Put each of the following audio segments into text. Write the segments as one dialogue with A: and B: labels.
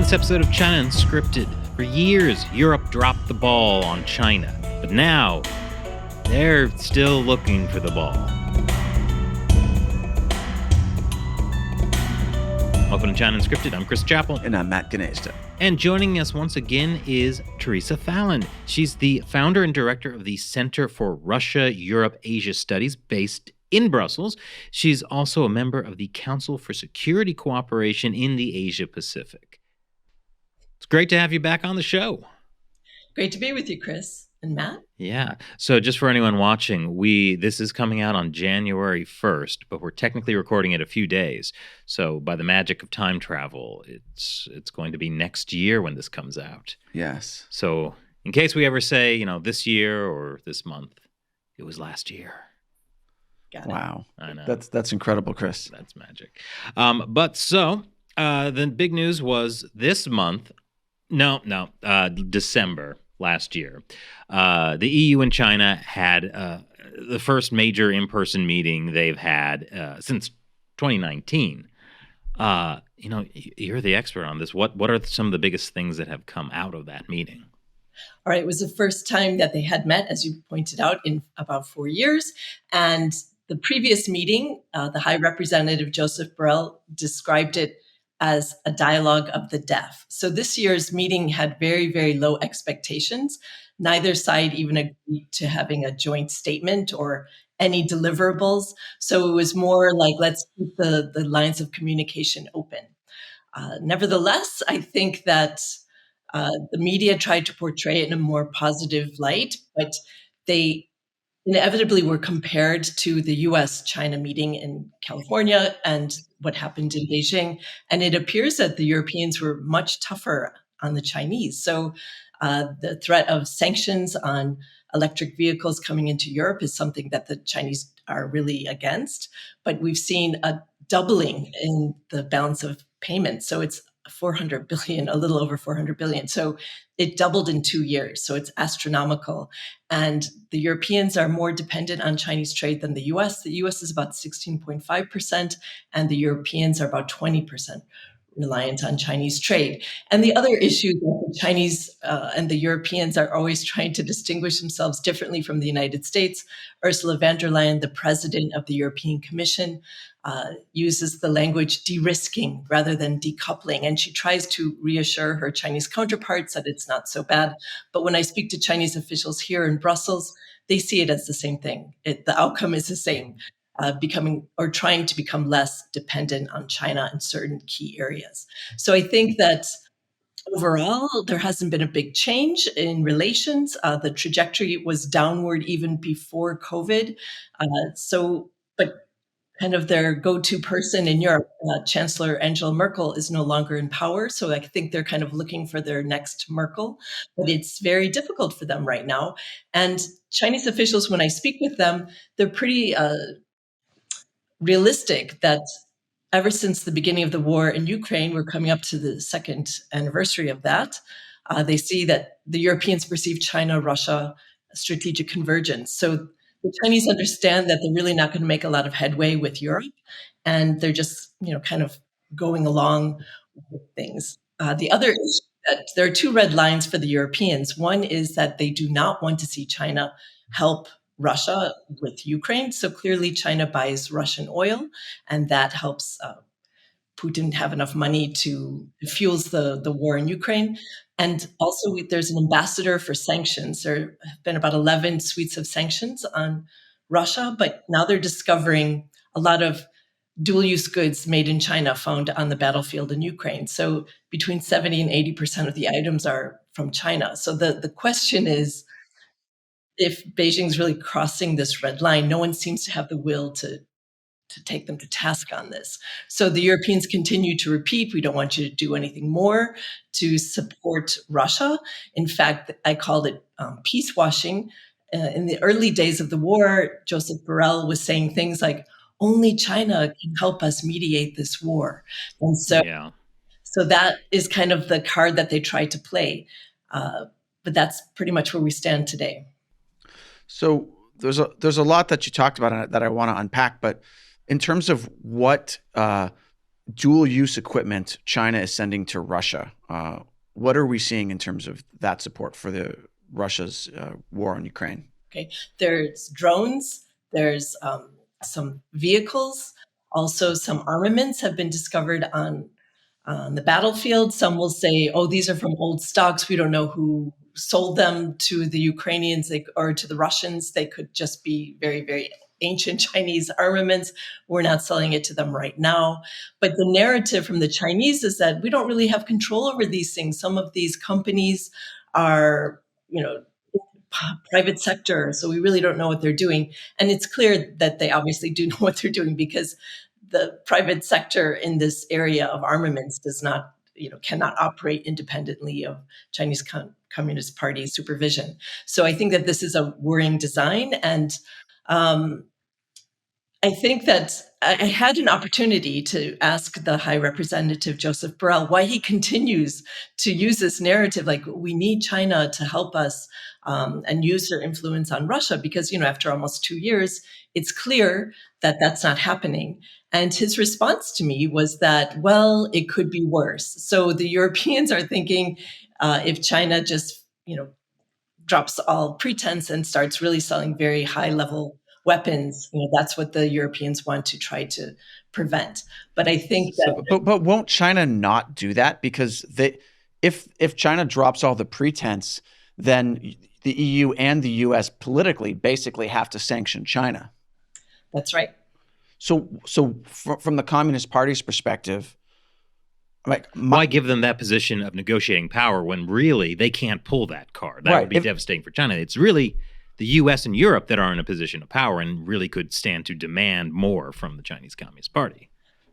A: this episode of China Unscripted. For years, Europe dropped the ball on China, but now they're still looking for the ball. Welcome to China Unscripted. I'm Chris Chappell.
B: And I'm Matt Gnesta.
A: And joining us once again is Theresa Fallon. She's the founder and director of the Center for Russia, Europe, Asia Studies based in Brussels. She's also a member of the Council for Security Cooperation in the Asia Pacific. It's great to have you back on the show.
C: Great to be with you, Chris and Matt.
A: Yeah. So just for anyone watching, this is coming out on January 1st, but we're technically recording it a few days. So by the magic of time travel, it's going to be next year when this comes out.
B: Yes.
A: So in case we ever say, this year or this month, it was last year.
C: Got it.
B: Wow.
A: I know.
B: That's incredible, Chris.
A: That's magic. The big news was this month. December last year. The EU and China had the first major in-person meeting they've had since 2019. You're the expert on this. What are some of the biggest things that have come out of that meeting?
C: All right. It was the first time that they had met, as you pointed out, in about 4 years. And the previous meeting, the High Representative Joseph Borrell described it as a dialogue of the deaf. So this year's meeting had very, very low expectations. Neither side even agreed to having a joint statement or any deliverables. So it was more like, let's keep the lines of communication open. Nevertheless, I think that the media tried to portray it in a more positive light, but they inevitably were compared to the US-China meeting in California and what happened in Beijing. And it appears that the Europeans were much tougher on the Chinese. So the threat of sanctions on electric vehicles coming into Europe is something that the Chinese are really against. But we've seen a doubling in the balance of payments. So it's 400 billion, a little over 400 billion. So it doubled in 2 years. So it's astronomical. And the Europeans are more dependent on Chinese trade than the US. The US is about 16.5%, and the Europeans are about 20% reliant on Chinese trade. And the other issue that the Chinese and the Europeans are always trying to distinguish themselves differently from the United States. Ursula von der Leyen, the president of the European Commission, uses the language de-risking rather than decoupling. And she tries to reassure her Chinese counterparts that it's not so bad. But when I speak to Chinese officials here in Brussels, they see it as the same thing. The outcome is the same. Becoming or trying to become less dependent on China in certain key areas. So I think that overall, there hasn't been a big change in relations. The trajectory was downward even before COVID. But kind of their go-to person in Europe, Chancellor Angela Merkel, is no longer in power. So I think they're kind of looking for their next Merkel, but it's very difficult for them right now. And Chinese officials, when I speak with them, they're pretty realistic that ever since the beginning of the war in Ukraine, we're coming up to the second anniversary of that. They see that the Europeans perceive China-Russia strategic convergence. So the Chinese understand that they're really not going to make a lot of headway with Europe, and they're just, kind of going along with things. The other is that there are two red lines for the Europeans. One is that they do not want to see China help Russia with Ukraine. So clearly China buys Russian oil, and that helps Putin have enough money to fuels the war in Ukraine. And also there's an ambassador for sanctions. There have been about 11 suites of sanctions on Russia, but now they're discovering a lot of dual-use goods made in China found on the battlefield in Ukraine. So between 70 and 80% of the items are from China. So the question is, if Beijing's really crossing this red line, no one seems to have the will to take them to task on this. So the Europeans continue to repeat, we don't want you to do anything more to support Russia. In fact, I called it peace washing. In the early days of the war, Joseph Borrell was saying things like, only China can help us mediate this war. And so that is kind of the card that they try to play. But that's pretty much where we stand today.
B: So there's a lot that you talked about that I want to unpack, but in terms of what dual-use equipment China is sending to Russia. What are we seeing in terms of that support for Russia's war on Ukraine?
C: Okay, there's drones, there's some vehicles, also some armaments have been discovered on the battlefield. Some will say, oh, these are from old stocks. We don't know who sold them to the Ukrainians or to the Russians. They could just be very, very ancient Chinese armaments. We're not selling it to them right now. But the narrative from the Chinese is that we don't really have control over these things. Some of these companies are, private sector, so we really don't know what they're doing. And it's clear that they obviously do know what they're doing, because the private sector in this area of armaments does not, cannot operate independently of Chinese Communist Party supervision. So I think that this is a worrying design. And I think that I had an opportunity to ask the High Representative Joseph Borrell why he continues to use this narrative, like we need China to help us and use their influence on Russia, because, after almost 2 years, it's clear that that's not happening. And his response to me was that, well, it could be worse. So the Europeans are thinking if China just, drops all pretense and starts really selling very high level weapons, that's what the Europeans want to try to prevent. But I think that,
B: but won't China not do that? Because if China drops all the pretense, then the EU and the US politically basically have to sanction China.
C: That's right.
B: So from the Communist Party's perspective,
A: why give them that position of negotiating power when really they can't pull that card? That would be devastating for China. It's really the U.S. and Europe that are in a position of power and really could stand to demand more from the Chinese Communist Party.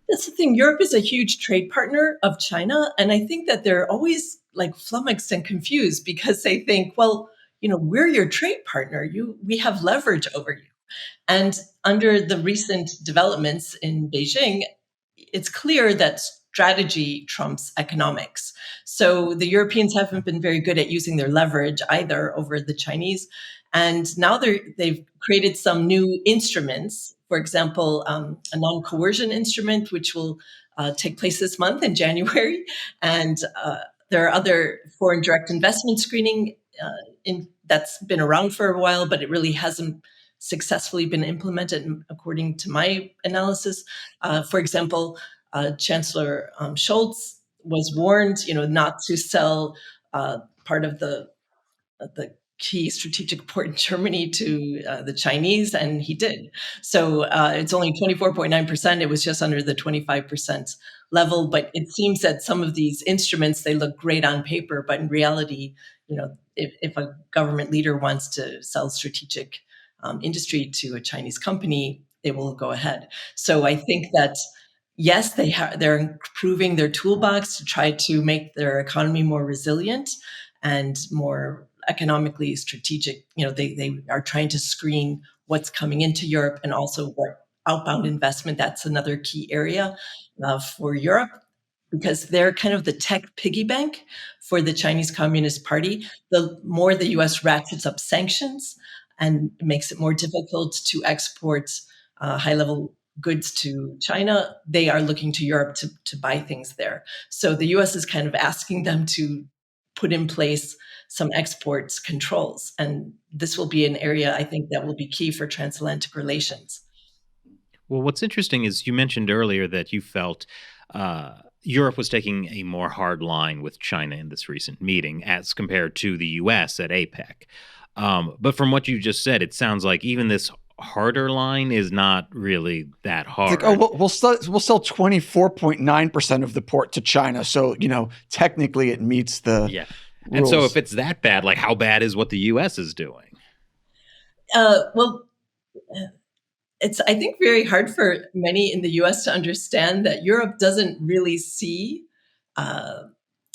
C: That's the thing. Europe is a huge trade partner of China. And I think that they're always like flummoxed and confused, because they think, well, we're your trade partner. We have leverage over you. And under the recent developments in Beijing, it's clear that strategy trumps economics. So the Europeans haven't been very good at using their leverage either over the Chinese. And now they've created some new instruments. For example, a non-coercion instrument, which will take place this month in January. And there are other foreign direct investment screening that's been around for a while, but it really hasn't successfully been implemented, according to my analysis. For example, Chancellor Scholz was warned, not to sell part of the key strategic port in Germany to the Chinese, and he did. So it's only 24.9%. It was just under the 25% level. But it seems that some of these instruments, they look great on paper, but in reality, if a government leader wants to sell strategic industry to a Chinese company, they will go ahead. So I think that, yes, they're improving their toolbox to try to make their economy more resilient and more economically strategic. They are trying to screen what's coming into Europe and also what outbound investment. That's another key area for Europe, because they're kind of the tech piggy bank for the Chinese Communist Party. The more the US ratchets up sanctions and makes it more difficult to export high-level goods to China, they are looking to Europe to buy things there. So the US is kind of asking them to put in place some export controls. And this will be an area, I think, that will be key for transatlantic relations.
A: Well, what's interesting is you mentioned earlier that you felt Europe was taking a more hard line with China in this recent meeting as compared to the US at APEC. But from what you just said, it sounds like even this harder line is not really that hard.
B: Like, we'll sell 24.9% of the port to China. So, technically it meets the rules.
A: And so if it's that bad, like how bad is what the U.S. is doing?
C: It's, I think, very hard for many in the US to understand that Europe doesn't really see, I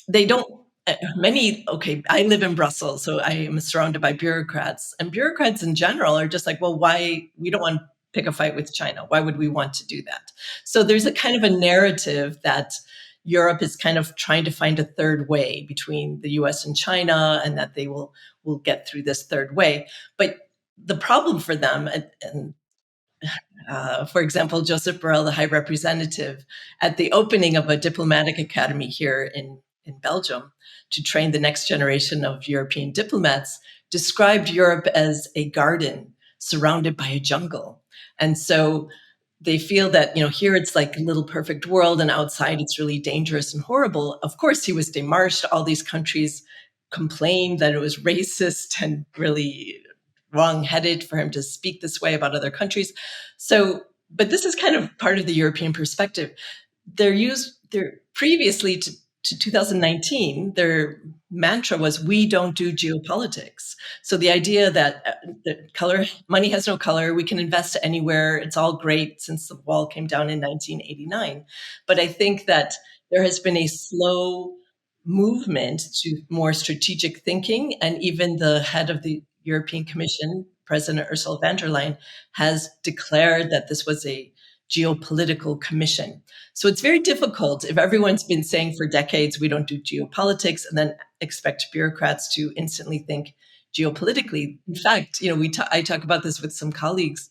C: live in Brussels, so I am surrounded by bureaucrats. And bureaucrats in general are just like, well, why? We don't want to pick a fight with China. Why would we want to do that? So there's a kind of a narrative that Europe is kind of trying to find a third way between the US and China, and that they will get through this third way. But the problem for them, and for example, Joseph Borrell, the High Representative, at the opening of a diplomatic academy here in Belgium to train the next generation of European diplomats, described Europe as a garden surrounded by a jungle. And so they feel that, here it's like a little perfect world and outside it's really dangerous and horrible. Of course, he was démarched. All these countries complained that it was racist and really wrong-headed for him to speak this way about other countries. So, but this is kind of part of the European perspective. They're previously to 2019, their mantra was, we don't do geopolitics. So the idea that money has no color, we can invest anywhere, it's all great since the wall came down in 1989. But I think that there has been a slow movement to more strategic thinking, and even the head of the European Commission, President Ursula von der Leyen, has declared that this was a geopolitical commission. So it's very difficult if everyone's been saying for decades, we don't do geopolitics, and then expect bureaucrats to instantly think geopolitically. In fact, I talk about this with some colleagues.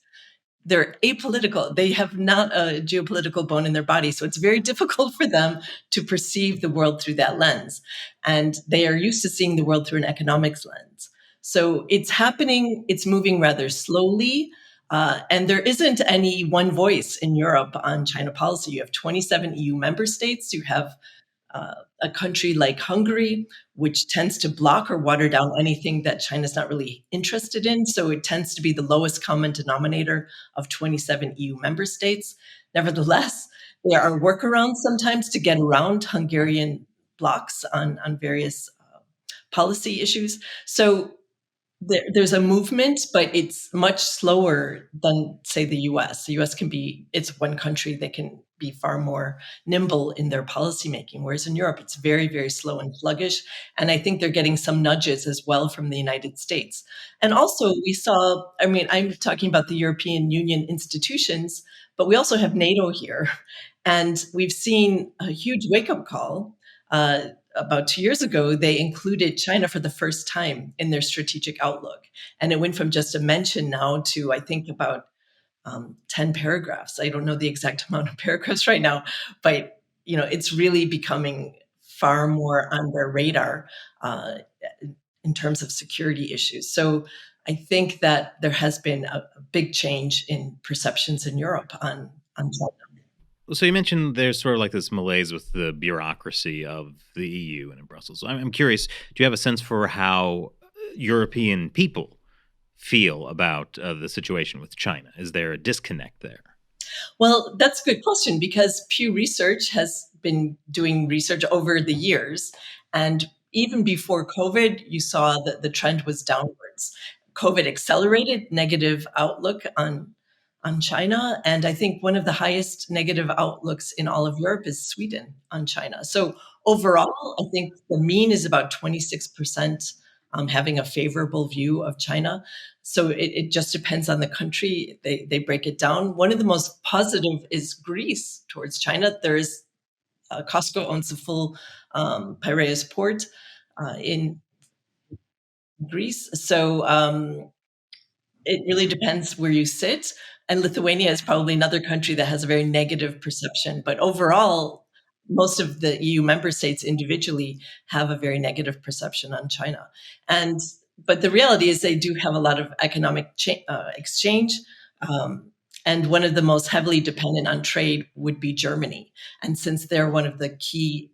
C: They're apolitical. They have not a geopolitical bone in their body. So it's very difficult for them to perceive the world through that lens. And they are used to seeing the world through an economics lens. So it's happening, it's moving rather slowly. And there isn't any one voice in Europe on China policy. You have 27 EU member states. You have a country like Hungary, which tends to block or water down anything that China's not really interested in. So it tends to be the lowest common denominator of 27 EU member states. Nevertheless, there are workarounds sometimes to get around Hungarian blocks on various policy issues. So there's a movement, but it's much slower than, say, the US. The US it's one country. They can be far more nimble in their policymaking, whereas in Europe, it's very, very slow and sluggish. And I think they're getting some nudges as well from the United States. And also I'm talking about the European Union institutions, but we also have NATO here. And we've seen a huge wake-up call. About 2 years ago, they included China for the first time in their strategic outlook. And it went from just a mention now to, I think, about 10 paragraphs. I don't know the exact amount of paragraphs right now, but it's really becoming far more on their radar in terms of security issues. So I think that there has been a big change in perceptions in Europe on China.
A: So you mentioned there's sort of like this malaise with the bureaucracy of the EU and in Brussels. I'm curious, do you have a sense for how European people feel about the situation with China? Is there a disconnect there?
C: Well, that's a good question, because Pew Research has been doing research over the years. And even before COVID, you saw that the trend was downwards. COVID accelerated negative outlook on China. And I think one of the highest negative outlooks in all of Europe is Sweden on China. So overall, I think the mean is about 26% having a favorable view of China. So it just depends on the country. They break it down. One of the most positive is Greece towards China. There's Costco owns the full Piraeus port in Greece. So it really depends where you sit. And Lithuania is probably another country that has a very negative perception. But overall, most of the EU member states individually have a very negative perception on China. But the reality is they do have a lot of economic exchange. And one of the most heavily dependent on trade would be Germany. And since they're one of the key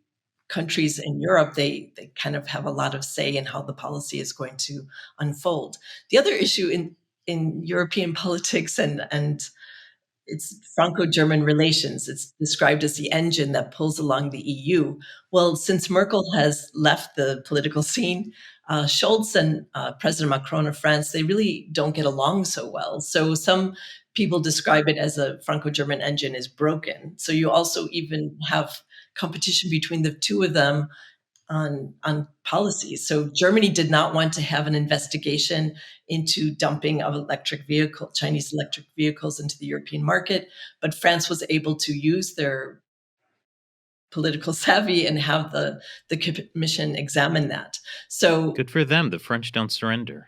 C: countries in Europe, they kind of have a lot of say in how the policy is going to unfold. The other issue in European politics and it's Franco-German relations. It's described as the engine that pulls along the EU. Well, since Merkel has left the political scene, Scholz and President Macron of France, they really don't get along so well. So some people describe it as a Franco-German engine is broken. So you also even have competition between the two of them on policies. So Germany did not want to have an investigation into dumping of Chinese electric vehicles into the European market, but France was able to use their political savvy and have the commission examine that. So
A: good for them. The French don't surrender.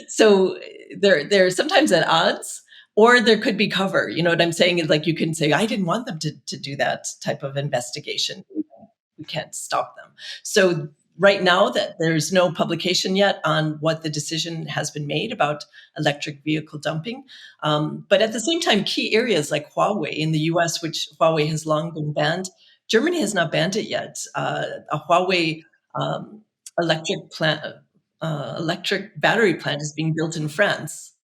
C: So they're sometimes at odds, or there could be cover. You know what I'm saying? It's like you can say, I didn't want them to do that type of investigation. We can't stop them. So right now that there's no publication yet on what the decision has been made about electric vehicle dumping. But at the same time, key areas like Huawei in the US, which Huawei has long been banned, Germany has not banned it yet. A Huawei um, electric plant, electric battery plant is being built in France.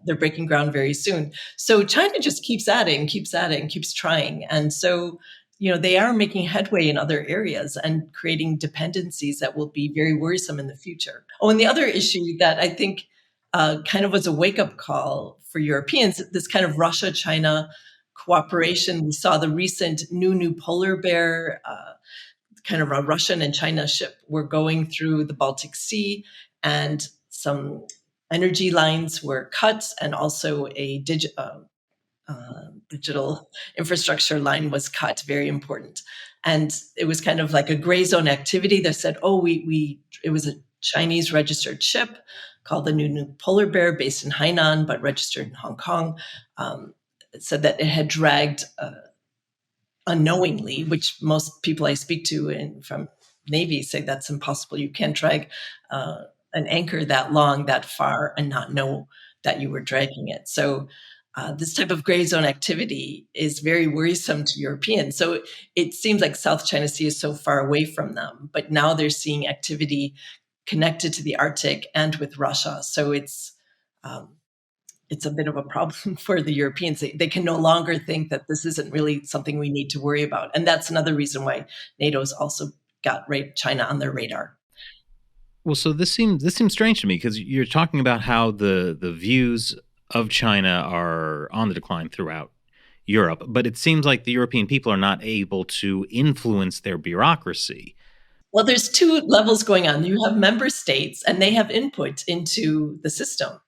C: They're breaking ground very soon. So China just keeps adding, keeps trying. And so, they are making headway in other areas and creating dependencies that will be very worrisome in the future. Oh, and the other issue that I think kind of was a wake-up call for Europeans, this kind of Russia-China cooperation. We saw the recent new polar bear, kind of a Russian and China ship were going through the Baltic Sea, and some energy lines were cut, and also a digital infrastructure line was cut, very important. And it was kind of like a gray zone activity. They said, oh, it was a Chinese registered ship called the New Polar Bear, based in Hainan, but registered in Hong Kong. It said that it had dragged unknowingly, which most people I speak to from Navy say that's impossible. You can't drag an anchor that long, that far, and not know that you were dragging it. So this type of gray zone activity is very worrisome to Europeans. So it seems like South China Sea is so far away from them, but now they're seeing activity connected to the Arctic and with Russia. So it's a bit of a problem for the Europeans. They can no longer think that this isn't really something we need to worry about. And that's another reason why NATO's also got China on their radar.
A: Well, so this seems strange to me, because you're talking about how the views of China are on the decline throughout Europe, but it seems like the European people are not able to influence their bureaucracy.
C: Well, there's two levels going on. You have member states, and they have input into the system.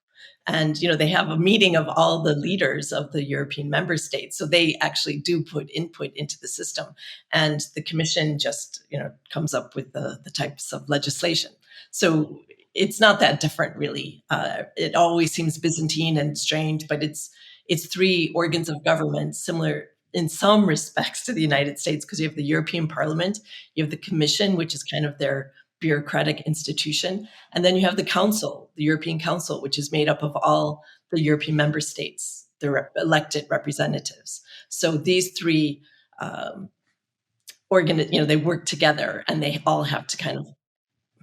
C: And, they have a meeting of all the leaders of the European member states. So they actually do put input into the system. And the Commission just, comes up with the types of legislation. So it's not that different, really. It always seems Byzantine and strange, but it's three organs of government, similar in some respects to the United States, because you have the European Parliament, you have the Commission, which is kind of their bureaucratic institution. And then you have the Council, the European Council, which is made up of all the European member states, their elected representatives. So these three they work together, and they all have to kind of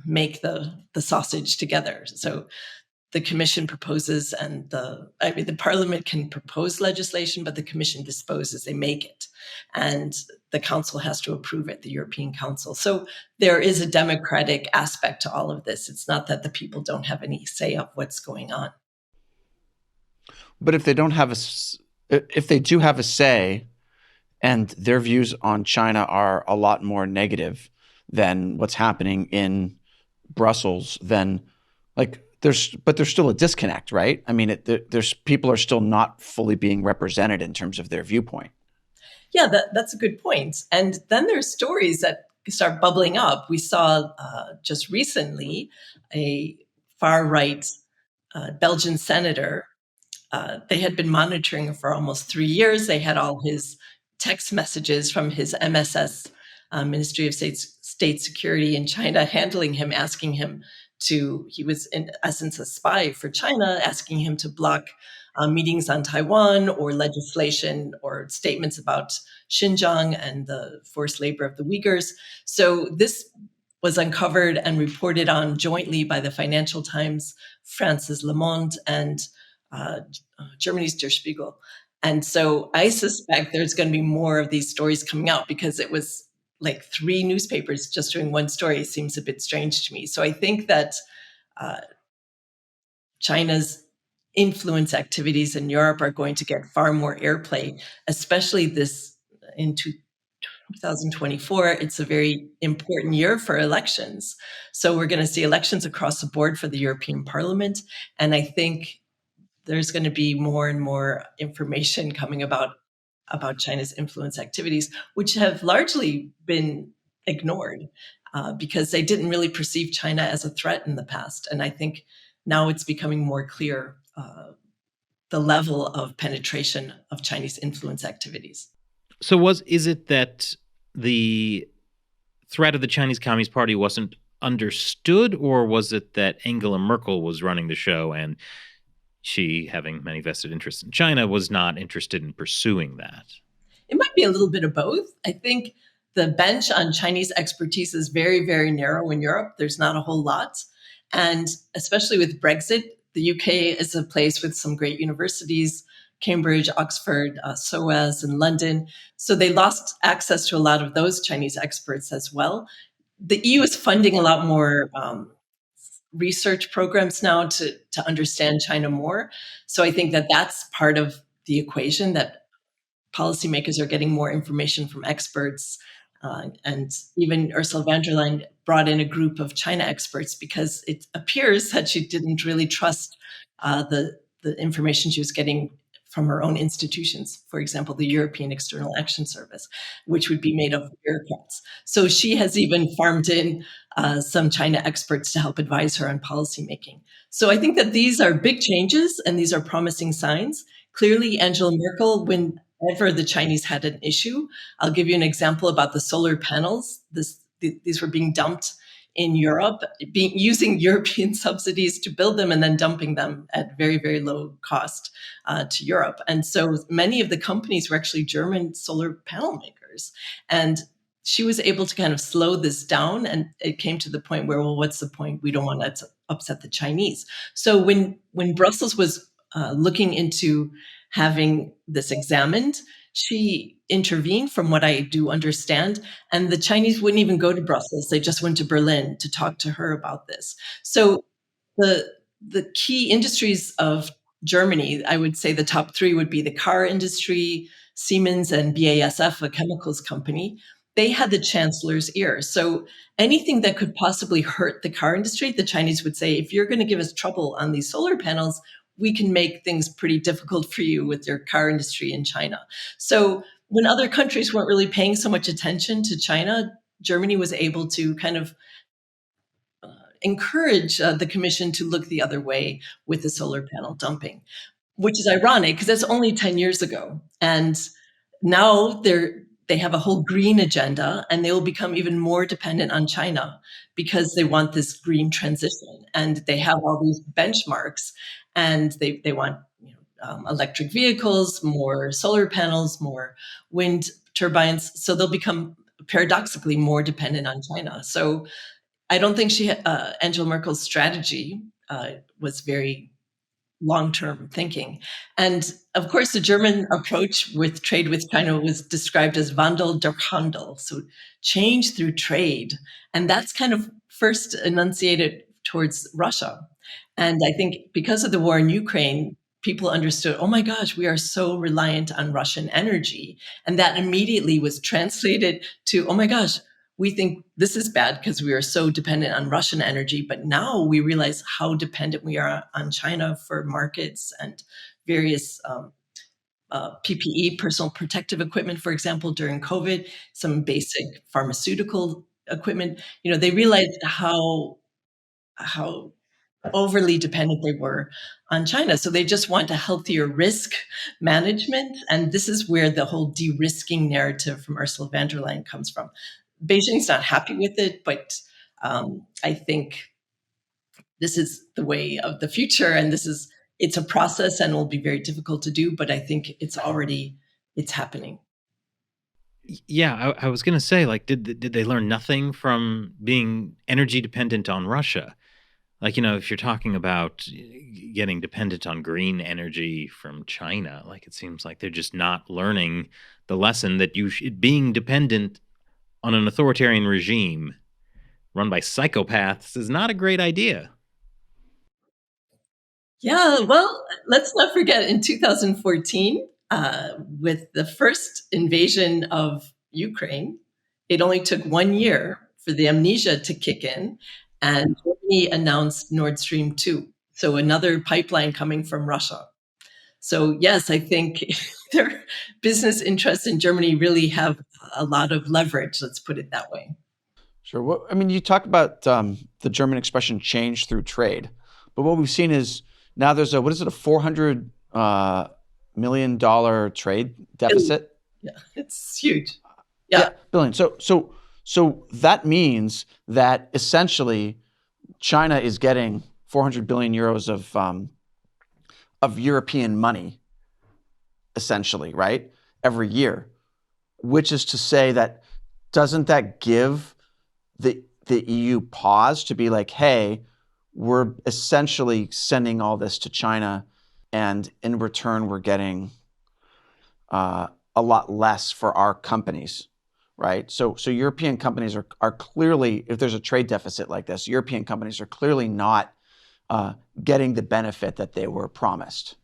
C: make the sausage together. So the Commission proposes, and the Parliament can propose legislation, but the Commission disposes, they make it. And the Council has to approve it, the European Council. So there is a democratic aspect to all of this. It's not that the people don't have any say of what's going on.
B: But if they do have a say, and their views on China are a lot more negative than what's happening in Brussels, then there's still a disconnect, right? I mean, there's people are still not fully being represented in terms of their viewpoint.
C: Yeah, that's a good point. And then there's stories that start bubbling up. We saw just recently a far-right Belgian senator. They had been monitoring him for almost 3 years. They had all his text messages from his MSS, Ministry of State Security in China, handling him, asking him he was in essence a spy for China, asking him to block meetings on Taiwan or legislation or statements about Xinjiang and the forced labor of the Uyghurs. So this was uncovered and reported on jointly by the Financial Times, France's Le Monde, and Germany's Der Spiegel. And so I suspect there's going to be more of these stories coming out, because it was like 3 newspapers just doing one story. Seems a bit strange to me. So I think that China's influence activities in Europe are going to get far more airplay, especially in 2024. It's a very important year for elections. So we're going to see elections across the board for the European Parliament. And I think there's going to be more and more information coming about China's influence activities, which have largely been ignored because they didn't really perceive China as a threat in the past. And I think now it's becoming more clear the level of penetration of Chinese influence activities.
A: So is it that the threat of the Chinese Communist Party wasn't understood, or was it that Angela Merkel was running the show and she, having many vested interests in China, was not interested in pursuing that?
C: It might be a little bit of both. I think the bench on Chinese expertise is very, very narrow in Europe. There's not a whole lot. And especially with Brexit, the UK is a place with some great universities, Cambridge, Oxford, SOAS, and London. So they lost access to a lot of those Chinese experts as well. The EU is funding a lot more research programs now to understand China more. So I think that that's part of the equation, that policymakers are getting more information from experts. And even Ursula von der Leyen brought in a group of China experts because it appears that she didn't really trust the information she was getting from her own institutions, for example, the European External Action Service, which would be made of bureaucrats. So she has even farmed in some China experts to help advise her on policymaking. So I think that these are big changes and these are promising signs. Clearly, Angela Merkel, whenever the Chinese had an issue, I'll give you an example about the solar panels. These were being dumped in Europe, using European subsidies to build them and then dumping them at very, very low cost to Europe. And so many of the companies were actually German solar panel makers. And she was able to kind of slow this down. And it came to the point where, well, what's the point? We don't want to upset the Chinese. So when Brussels was looking into having this examined, she intervened, from what I do understand, and the Chinese wouldn't even go to Brussels. They just went to Berlin to talk to her about this. So the key industries of Germany, I would say the top three would be the car industry, Siemens, and BASF, a chemicals company. They had the chancellor's ear. So anything that could possibly hurt the car industry, the Chinese would say, if you're going to give us trouble on these solar panels, we can make things pretty difficult for you with your car industry in China. So when other countries weren't really paying so much attention to China, Germany was able to kind of encourage the Commission to look the other way with the solar panel dumping, which is ironic because that's only 10 years ago. And now they have a whole green agenda, and they will become even more dependent on China because they want this green transition. And they have all these benchmarks, and they want electric vehicles, more solar panels, more wind turbines. So they'll become paradoxically more dependent on China. So I don't think Angela Merkel's strategy was very long-term thinking. And of course, the German approach with trade with China was described as Wandel durch Handel, so change through trade. And that's kind of first enunciated towards Russia. And I think because of the war in Ukraine, people understood, oh my gosh, we are so reliant on Russian energy. And that immediately was translated to, oh my gosh, we think this is bad because we are so dependent on Russian energy. But now we realize how dependent we are on China for markets and various PPE, personal protective equipment, for example, during COVID, some basic pharmaceutical equipment. They realized how overly dependent they were on China. So they just want a healthier risk management. And this is where the whole de-risking narrative from Ursula von der Leyen comes from. Beijing's not happy with it, but I think this is the way of the future, and it's a process and will be very difficult to do, but I think it's happening.
A: Yeah, I was going to say, like, did they learn nothing from being energy dependent on Russia? Like, if you're talking about getting dependent on green energy from China, like, it seems like they're just not learning the lesson that being dependent on an authoritarian regime run by psychopaths is not a great idea.
C: Yeah, well, let's not forget in 2014, with the first invasion of Ukraine, it only took 1 year for the amnesia to kick in, and Germany announced Nord Stream 2, so another pipeline coming from Russia. So yes, I think their business interests in Germany really have a lot of leverage, let's put it that way.
B: Sure. Well, I mean, you talk about the German expression change through trade, but what we've seen is now there's a $400 $1 million trade deficit.
C: Yeah, it's huge. Yeah.
B: Billion. So that means that essentially China is getting 400 billion euros of European money, essentially, right, every year, which is to say that doesn't that give the EU pause to be like, hey, we're essentially sending all this to China, and in return we're getting a lot less for our companies, right? So European companies are clearly, if there's a trade deficit like this, European companies are clearly not getting the benefit that they were promised.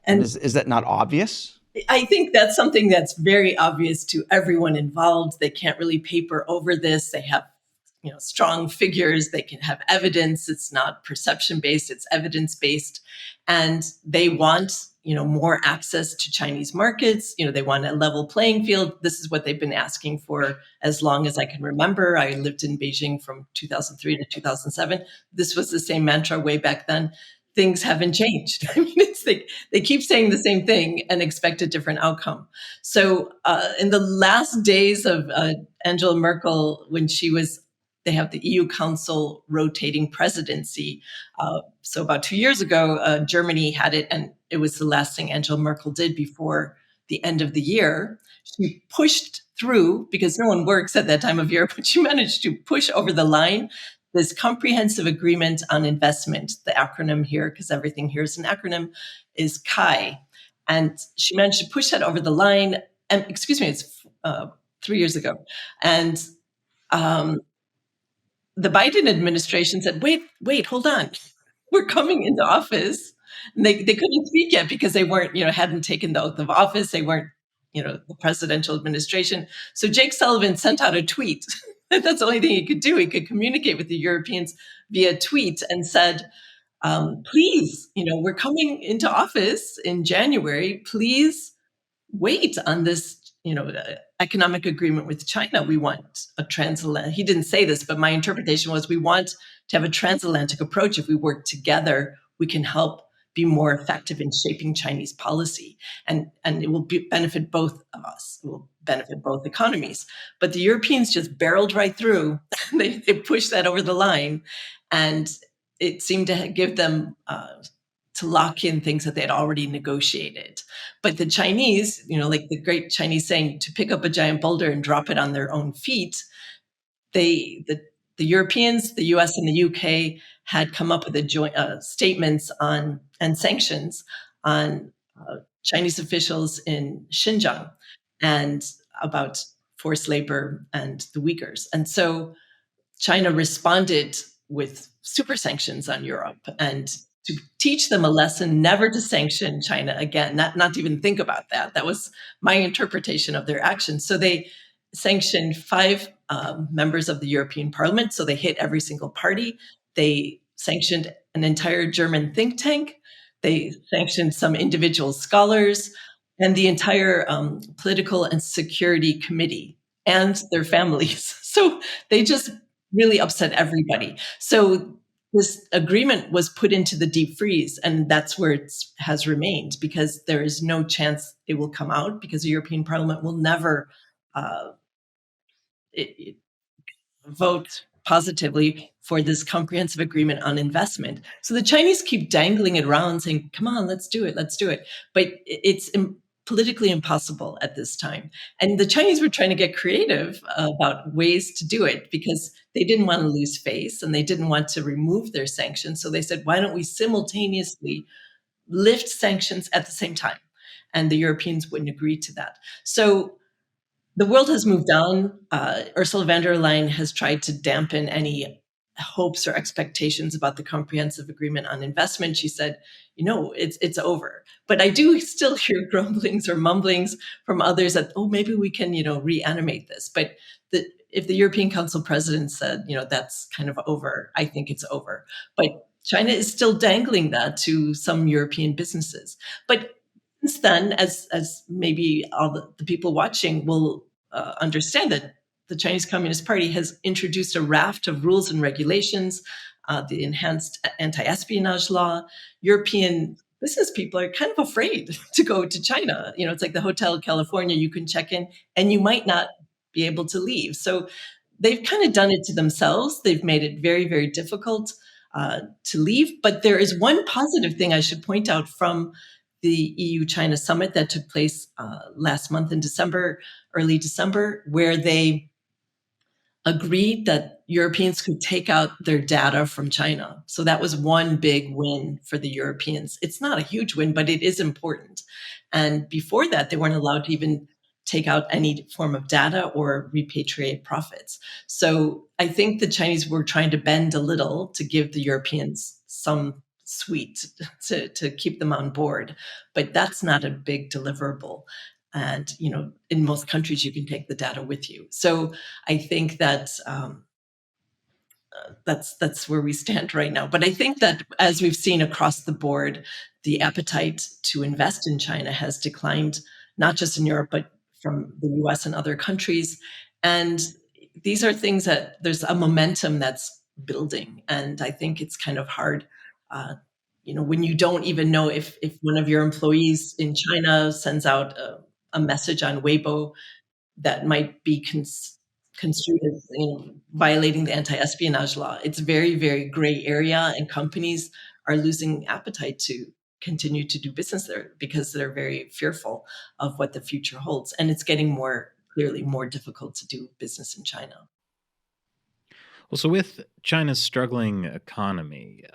B: And is that not obvious?
C: I think that's something that's very obvious to everyone involved. They can't really paper over this. They have strong figures. They can have evidence. It's not perception based, it's evidence based. And they want more access to Chinese markets. They want a level playing field. This is what they've been asking for as long as I can remember. I lived in Beijing from 2003 to 2007. This was the same mantra way back then. Things haven't changed. I mean, it's like they keep saying the same thing and expect a different outcome. So in the last days of Angela Merkel, when they have the EU Council rotating presidency. So about 2 years ago, Germany had it, and it was the last thing Angela Merkel did before the end of the year. She pushed through, because no one works at that time of year, but she managed to push over the line this comprehensive agreement on investment. The acronym here, because everything here is an acronym, is CAI. And she managed to push that over the line. And it's 3 years ago. And the Biden administration said, wait, hold on. We're coming into office. And they couldn't speak yet because they weren't, hadn't taken the oath of office. They weren't, the presidential administration. So Jake Sullivan sent out a tweet. That's the only thing he could do. He could communicate with the Europeans via tweet and said, please, we're coming into office in January. Please wait on this, economic agreement with China. We want a transatlantic. He didn't say this, but my interpretation was we want to have a transatlantic approach. If we work together, we can help be more effective in shaping Chinese policy, and it will benefit both of us. It will benefit both economies. But the Europeans just barreled right through. They pushed that over the line, and it seemed to give them to lock in things that they had already negotiated. But the Chinese, like the great Chinese saying, to pick up a giant boulder and drop it on their own feet, the Europeans, the US and the UK had come up with a joint statements on and sanctions on Chinese officials in Xinjiang and about forced labor and the Uyghurs. And so China responded with super sanctions on Europe and to teach them a lesson never to sanction China again, not to even think about that. That was my interpretation of their actions. So they sanctioned 5 members of the European Parliament. So they hit every single party. They sanctioned an entire German think tank. They sanctioned some individual scholars and the entire political and security committee and their families. So they just really upset everybody. So this agreement was put into the deep freeze, and that's where it has remained, because there is no chance it will come out, because the European Parliament will never vote positively for this comprehensive agreement on investment. So the Chinese keep dangling it around saying, come on, let's do it. But it's politically impossible at this time. And the Chinese were trying to get creative about ways to do it, because they didn't want to lose face and they didn't want to remove their sanctions. So they said, why don't we simultaneously lift sanctions at the same time? And the Europeans wouldn't agree to that. So the world has moved on. Ursula von der Leyen has tried to dampen any hopes or expectations about the comprehensive agreement on investment. She said, it's over. But I do still hear grumblings or mumblings from others that, maybe we can, reanimate this. But if the European Council president said, that's kind of over, I think it's over. But China is still dangling that to some European businesses. But since then, as maybe all the people watching will understand, that the Chinese Communist Party has introduced a raft of rules and regulations, the enhanced anti-espionage law, European business people are kind of afraid to go to China. It's like the Hotel California, you can check in and you might not be able to leave. So they've kind of done it to themselves. They've made it very, very difficult to leave. But there is one positive thing I should point out from the EU-China summit that took place last month in December, early December, where they agreed that Europeans could take out their data from China. So that was one big win for the Europeans. It's not a huge win, but it is important. And before that, they weren't allowed to even take out any form of data or repatriate profits. So I think the Chinese were trying to bend a little to give the Europeans some sweet to keep them on board. But that's not a big deliverable. And, in most countries, you can take the data with you. So I think that that's where we stand right now. But I think that as we've seen across the board, the appetite to invest in China has declined, not just in Europe, but from the US and other countries. And these are things that there's a momentum that's building. And I think it's kind of hard, when you don't even know if one of your employees in China sends out a message on Weibo that might be construed as violating the anti-espionage law. It's very, very gray area, and companies are losing appetite to continue to do business there because they're very fearful of what the future holds. And it's getting clearly more difficult to do business in China.
A: Well, so with China's struggling economy,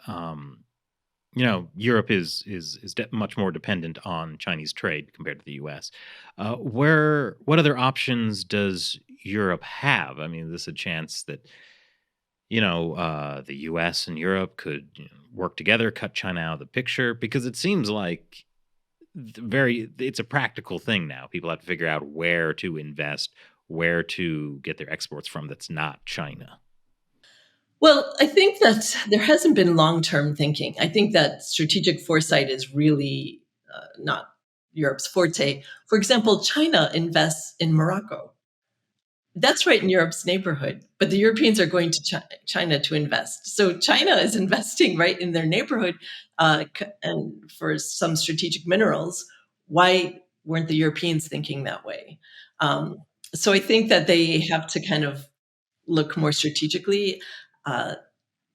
A: Europe is much more dependent on Chinese trade compared to the U.S. What other options does Europe have? I mean, is this a chance that the U.S. and Europe could work together, cut China out of the picture? Because it seems like it's a practical thing now. People have to figure out where to invest, where to get their exports from that's not China.
C: Well, I think that there hasn't been long-term thinking. I think that strategic foresight is really not Europe's forte. For example, China invests in Morocco. That's right in Europe's neighborhood, but the Europeans are going to China to invest. So China is investing right in their neighborhood, and for some strategic minerals. Why weren't the Europeans thinking that way? So I think that they have to kind of look more strategically.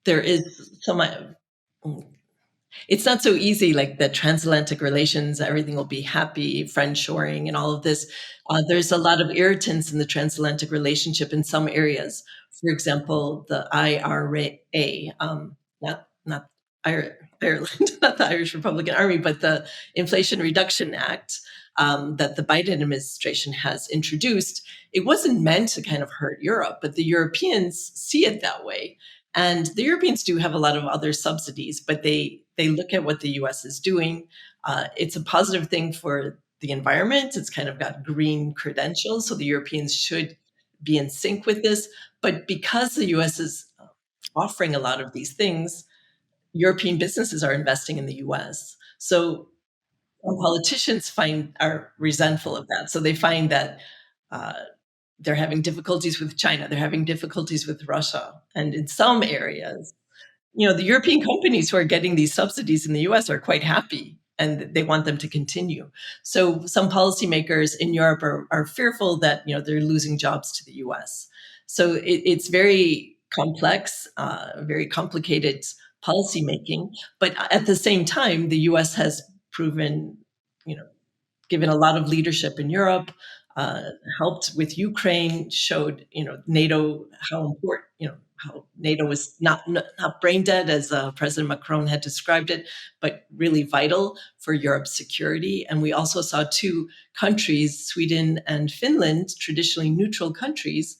C: There is it's not so easy, like the transatlantic relations, everything will be happy, friendshoring and all of this. There's a lot of irritants in the transatlantic relationship in some areas. For example, the IRA, not Ireland, not the Irish Republican Army, but the Inflation Reduction Act that the Biden administration has introduced. It wasn't meant to kind of hurt Europe, but the Europeans see it that way. And the Europeans do have a lot of other subsidies, but they look at what the US is doing. It's a positive thing for the environment. It's kind of got green credentials, so the Europeans should be in sync with this. But because the US is offering a lot of these things, European businesses are investing in the US. So politicians are resentful of that. So they find that they're having difficulties with China, they're having difficulties with Russia. And in some areas, the European companies who are getting these subsidies in the US are quite happy and they want them to continue. So some policymakers in Europe are fearful that they're losing jobs to the US. So it's very complex, very complicated policymaking. But at the same time, the US has proven, given a lot of leadership in Europe, helped with Ukraine, showed NATO how important, how NATO was not brain dead as President Macron had described it, but really vital for Europe's security. And we also saw two countries, Sweden and Finland, traditionally neutral countries,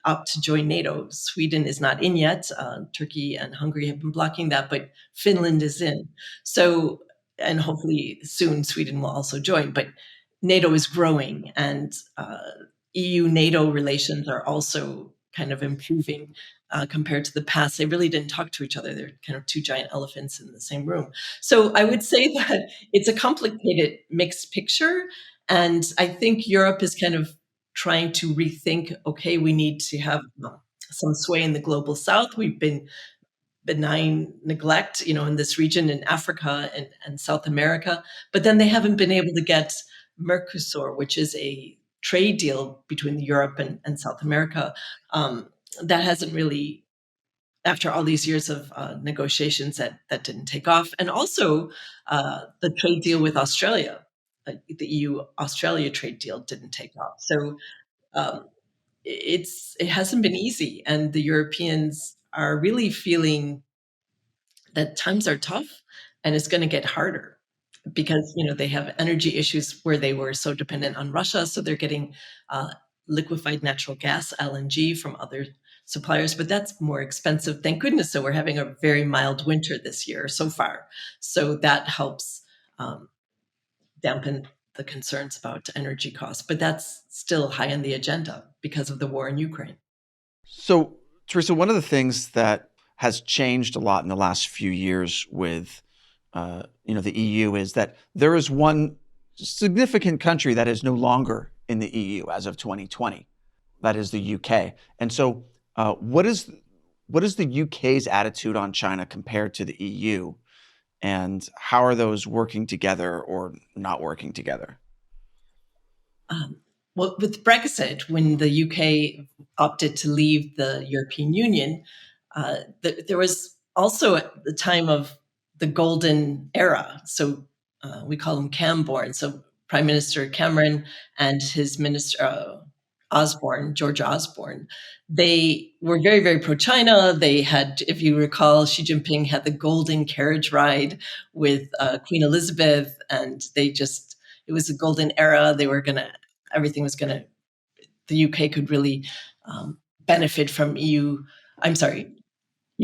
C: opt to join NATO. Sweden is not in yet. Turkey and Hungary have been blocking that, but Finland is in. So, and hopefully soon Sweden will also join. But NATO is growing, and EU-NATO relations are also kind of improving compared to the past. They really didn't talk to each other. They're kind of two giant elephants in the same room. So I would say that it's a complicated mixed picture. And I think Europe is kind of trying to rethink, okay, we need to have some sway in the global south. We've been benign neglect, in this region in Africa and South America. But then they haven't been able to get Mercosur, which is a trade deal between Europe and South America. That hasn't really, after all these years of negotiations, that didn't take off. And also the trade deal with Australia, the EU-Australia trade deal didn't take off. So it hasn't been easy. And the Europeans are really feeling that times are tough and it's going to get harder because, they have energy issues where they were so dependent on Russia. So they're getting liquefied natural gas, LNG, from other suppliers, but that's more expensive. Thank goodness. So we're having a very mild winter this year so far. So that helps dampen the concerns about energy costs, but that's still high on the agenda because of the war in Ukraine.
B: So, Theresa, one of the things that has changed a lot in the last few years with the EU is that there is one significant country that is no longer in the EU as of 2020. That is the UK. And so what is the UK's attitude on China compared to the EU? And how are those working together or not working together?
C: Well, with Brexit, when the UK opted to leave the European Union, there was also at the time of the golden era. So we call them Camborne. So Prime Minister Cameron and his minister George Osborne, they were very, very pro-China. They had, if you recall, Xi Jinping had the golden carriage ride with Queen Elizabeth, and it was a golden era. Everything was going to, the UK could really benefit from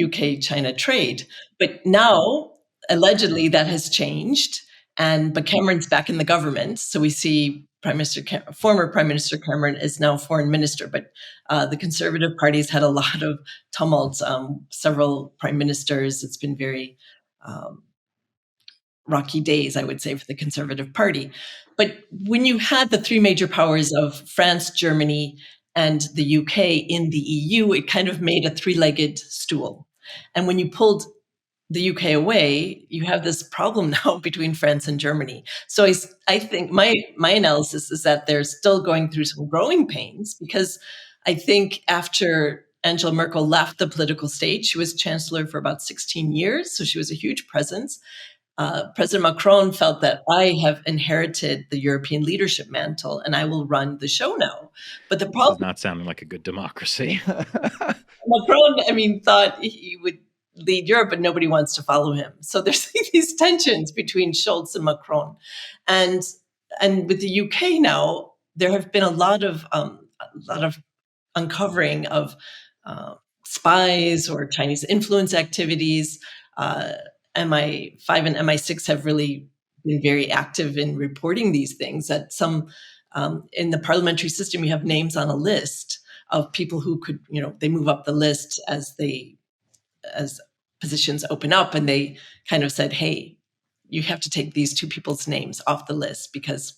C: UK-China trade. But now, allegedly, that has changed. But Cameron's back in the government. So we see former Prime Minister Cameron is now foreign minister. But the Conservative Party's had a lot of tumult, several prime ministers. It's been very rocky days, I would say, for the Conservative Party. But when you had the three major powers of France, Germany, and the UK in the EU, it kind of made a three-legged stool. And when you pulled the UK away, you have this problem now between France and Germany. So I think my analysis is that they're still going through some growing pains, because I think after Angela Merkel left the political stage, she was chancellor for about 16 years, so she was a huge presence. President Macron felt that I have inherited the European leadership mantle and I will run the show now. But the problem
A: is not sounding like a good democracy.
C: Macron, thought he would lead Europe, but nobody wants to follow him. So there's these tensions between Scholz and Macron, and with the UK now, there have been a lot of uncovering of spies or Chinese influence activities. MI5 and MI6 have really been very active in reporting these things. That some in the parliamentary system, you have names on a list of people who could, they move up the list as positions open up, and they kind of said, hey, you have to take these two people's names off the list because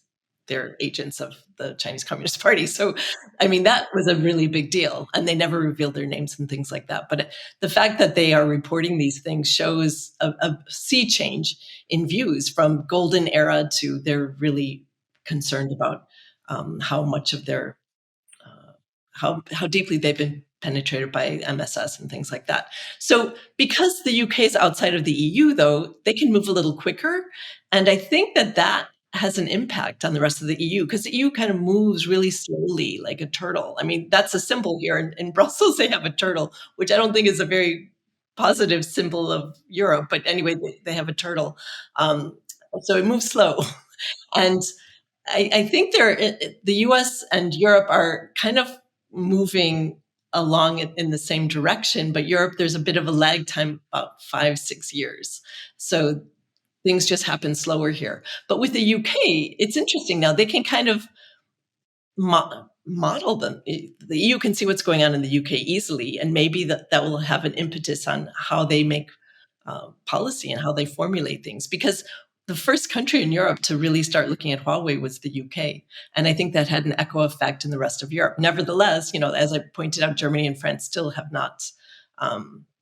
C: they're agents of the Chinese Communist Party. So, that was a really big deal, and they never revealed their names and things like that. But the fact that they are reporting these things shows a sea change in views from golden era to they're really concerned about how much of their how deeply they've been penetrated by MSS and things like that. So because the UK is outside of the EU, though, they can move a little quicker. And I think that has an impact on the rest of the EU, because the EU kind of moves really slowly like a turtle. That's a symbol here. In Brussels, they have a turtle, which I don't think is a very positive symbol of Europe. But anyway, they have a turtle. So it moves slow. And I think the US and Europe are kind of moving along in the same direction, but Europe, there's a bit of a lag time, about 5-6 years. So things just happen slower here. But with the UK, it's interesting now. They can kind of model them. The EU can see what's going on in the UK easily, and maybe that will have an impetus on how they make policy and how they formulate things. Because the first country in Europe to really start looking at Huawei was the UK. And I think that had an echo effect in the rest of Europe. Nevertheless, as I pointed out, Germany and France still have not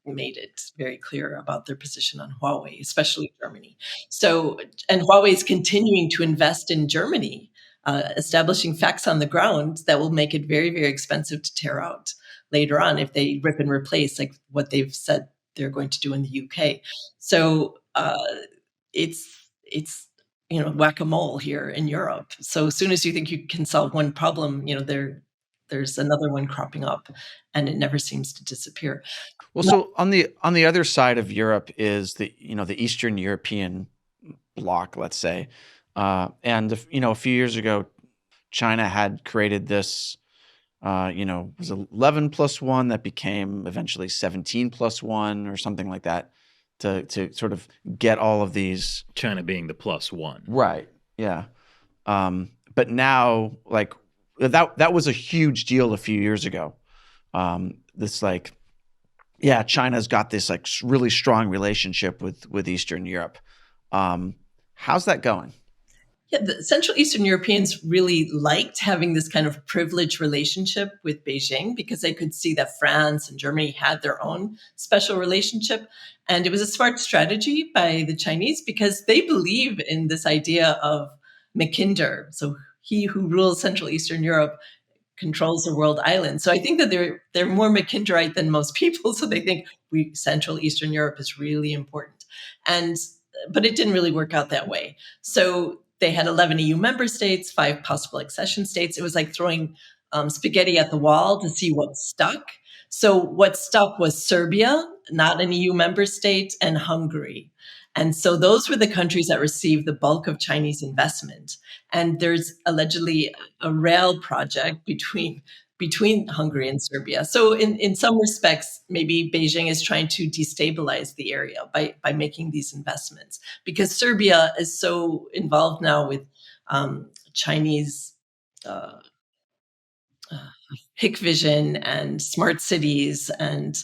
C: made it very clear about their position on Huawei, especially Germany. So, and Huawei is continuing to invest in Germany, establishing facts on the ground that will make it very, very expensive to tear out later on if they rip and replace, like what they've said they're going to do in the UK. So it's whack-a-mole here in Europe. So as soon as you think you can solve one problem, there's another one cropping up, and it never seems to disappear.
B: Well, so on the other side of Europe is the Eastern European bloc, let's say, and a few years ago, China had created this, was 11 plus 1 that became eventually 17 plus 1 or something like that, to sort of get all of these.
A: China being the plus one,
B: right? Yeah, but now, like that was a huge deal a few years ago. This like. Yeah, China's got this like really strong relationship with Eastern Europe. How's that going?
C: Yeah, the Central Eastern Europeans really liked having this kind of privileged relationship with Beijing because they could see that France and Germany had their own special relationship. And it was a smart strategy by the Chinese because they believe in this idea of Mackinder. So he who rules Central Eastern Europe controls the world island. So I think that they're more Mackinderite than most people. So they think Central Eastern Europe is really important. But it didn't really work out that way. So they had 11 EU member states, 5 possible accession states. It was like throwing spaghetti at the wall to see what stuck. So what stuck was Serbia, not an EU member state, and Hungary. And so those were the countries that received the bulk of Chinese investment. And there's allegedly a rail project between Hungary and Serbia. So in some respects, maybe Beijing is trying to destabilize the area by making these investments, because Serbia is so involved now with Chinese Hikvision and smart cities and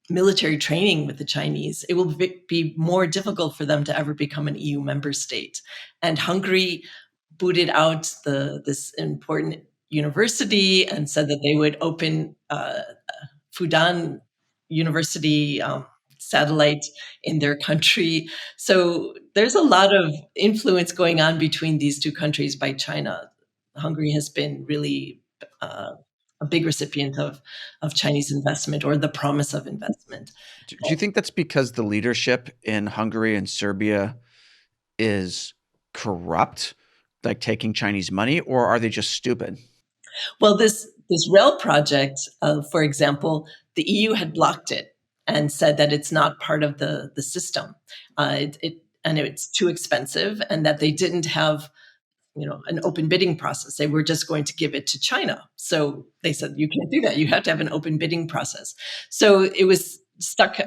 C: military training with the Chinese. It will be more difficult for them to ever become an EU member state. And Hungary booted out this important university and said that they would open Fudan University satellite in their country. So there's a lot of influence going on between these two countries by China. Hungary has been really a big recipient of Chinese investment, or the promise of investment.
B: Do you think that's because the leadership in Hungary and Serbia is corrupt, like taking Chinese money, or are they just stupid?
C: Well, this rail project, for example, the EU had blocked it and said that it's not part of the system, and it's too expensive, and that they didn't have an open bidding process. They were just going to give it to China. So they said, you can't do that. You have to have an open bidding process. So it was stuck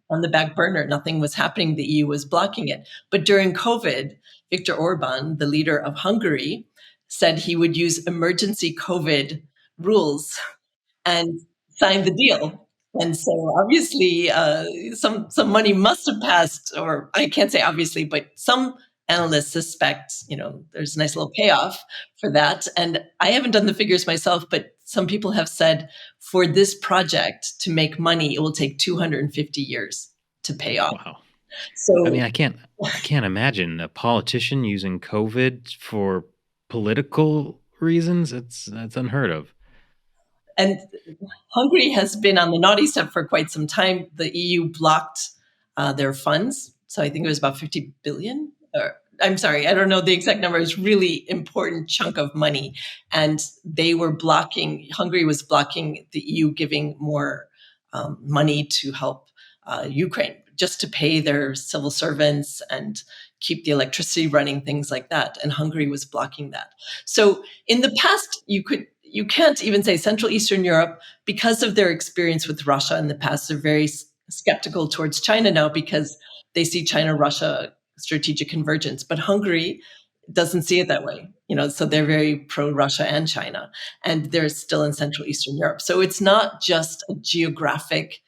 C: on the back burner. Nothing was happening. The EU was blocking it. But during COVID, Viktor Orban, the leader of Hungary, said he would use emergency COVID rules and signed the deal. And so obviously some money must have passed, or I can't say obviously, but some analysts suspect, there's a nice little payoff for that. And I haven't done the figures myself, but some people have said for this project to make money, it will take 250 years to pay off.
A: Wow.
C: So
A: I mean, I can't imagine a politician using COVID for political reasons. That's unheard of.
C: And Hungary has been on the naughty step for quite some time. The EU blocked their funds. So I think it was about 50 billion. I'm sorry, I don't know the exact number. It's really important chunk of money. And Hungary was blocking the EU giving more money to help Ukraine, just to pay their civil servants and keep the electricity running, things like that. And Hungary was blocking that. So in the past, you can't even say Central Eastern Europe, because of their experience with Russia in the past, they're very skeptical towards China now because they see China-Russia strategic convergence. But Hungary doesn't see it that way, so they're very pro-Russia and China, and they're still in Central Eastern Europe. So it's not just a geographic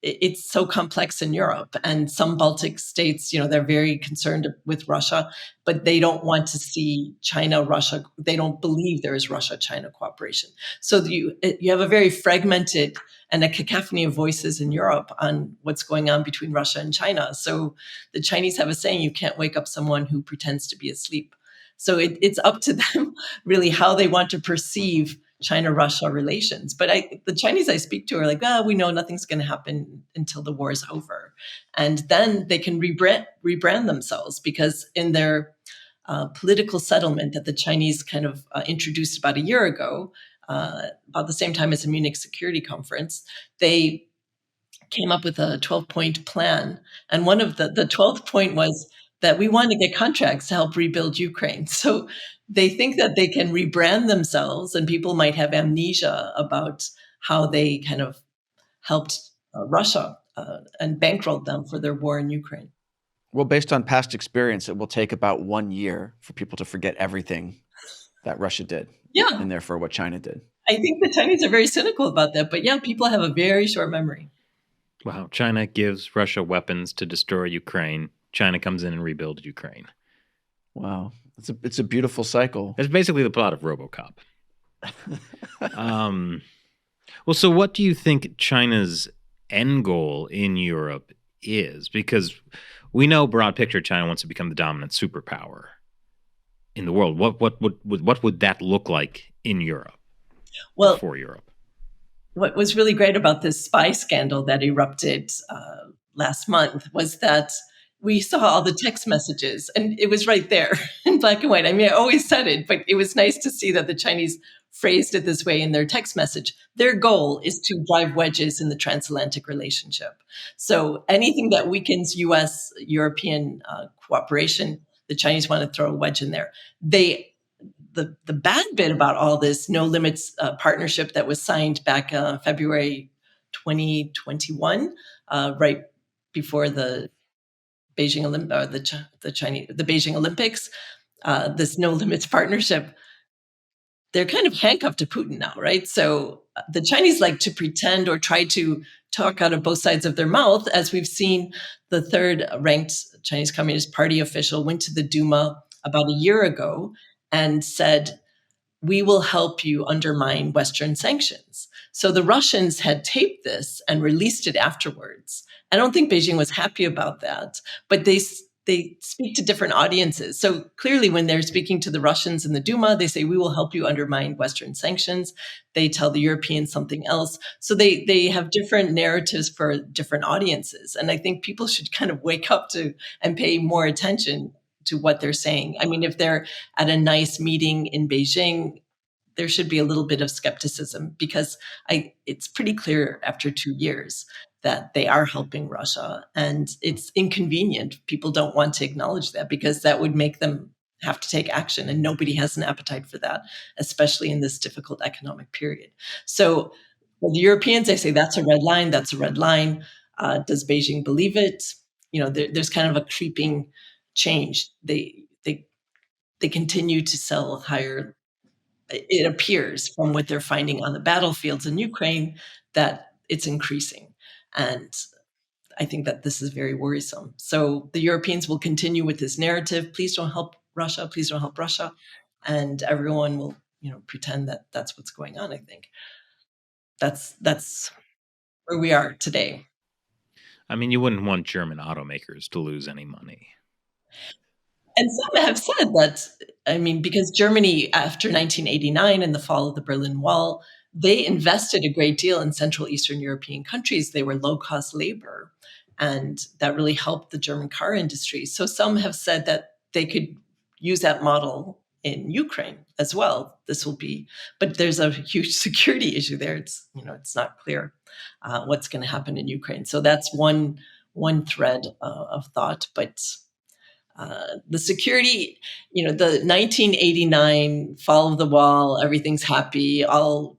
C: it's so complex in Europe, and some Baltic states, they're very concerned with Russia, but they don't want to see China-Russia. They don't believe there is Russia-China cooperation. So you have a very fragmented and a cacophony of voices in Europe on what's going on between Russia and China. So the Chinese have a saying, you can't wake up someone who pretends to be asleep. So it's up to them really how they want to perceive China-Russia relations. But the Chinese I speak to are like, we know nothing's going to happen until the war is over. And then they can rebrand themselves, because in their political settlement that the Chinese kind of introduced about a year ago, about the same time as the Munich Security Conference, they came up with a 12-point plan. And one of the 12th point was that we want to get contracts to help rebuild Ukraine. So they think that they can rebrand themselves, and people might have amnesia about how they kind of helped Russia and bankrolled them for their war in Ukraine.
B: Well, based on past experience, it will take about 1 year for people to forget everything that Russia did.
C: Yeah.
B: And therefore what China did.
C: I think the Chinese are very cynical about that. But yeah, people have a very short memory.
A: Wow. China gives Russia weapons to destroy Ukraine. China comes in and rebuilds Ukraine.
B: Wow. It's a beautiful cycle.
A: It's basically the plot of RoboCop. Well, so what do you think China's end goal in Europe is? Because we know, broad picture, China wants to become the dominant superpower in the world. What would that look like in Europe?
C: Well,
A: for Europe.
C: What was really great about this spy scandal that erupted last month was that we saw all the text messages, and it was right there in black and white. I mean, I always said it, but it was nice to see that the Chinese phrased it this way in their text message. Their goal is to drive wedges in the transatlantic relationship. So anything that weakens U.S.-European cooperation, the Chinese want to throw a wedge in there. The bad bit about all this no limits partnership that was signed back February 2021, right before the Beijing Beijing Olympics, this no limits partnership, they're kind of handcuffed to Putin now, right? So the Chinese like to pretend or try to talk out of both sides of their mouth, as we've seen. The third ranked Chinese Communist Party official went to the Duma about a year ago and said, we will help you undermine Western sanctions. So the Russians had taped this and released it afterwards. I don't think Beijing was happy about that, but they speak to different audiences. So clearly when they're speaking to the Russians in the Duma, they say, we will help you undermine Western sanctions. They tell the Europeans something else. So they have different narratives for different audiences. And I think people should kind of wake up to and pay more attention to what they're saying. I mean, if they're at a nice meeting in Beijing, there should be a little bit of skepticism, because it's pretty clear after 2 years that they are helping Russia, and it's inconvenient. People don't want to acknowledge that, because that would make them have to take action, and nobody has an appetite for that, especially in this difficult economic period. So for the Europeans, they say that's a red line, that's a red line. Does Beijing believe it? There's kind of a creeping change. They continue to sell higher. It appears from what they're finding on the battlefields in Ukraine that it's increasing. And I think that this is very worrisome. So the Europeans will continue with this narrative. Please don't help Russia. Please don't help Russia. And everyone will, pretend that that's what's going on. I think that's where we are today.
A: I mean, you wouldn't want German automakers to lose any money.
C: And some have said that, because Germany, after 1989 and the fall of the Berlin Wall, they invested a great deal in Central Eastern European countries. They were low-cost labor, and that really helped the German car industry. So some have said that they could use that model in Ukraine as well. But there's a huge security issue there. It's not clear what's going to happen in Ukraine. So that's one thread of thought, but. The security, the 1989 fall of the wall, everything's happy, all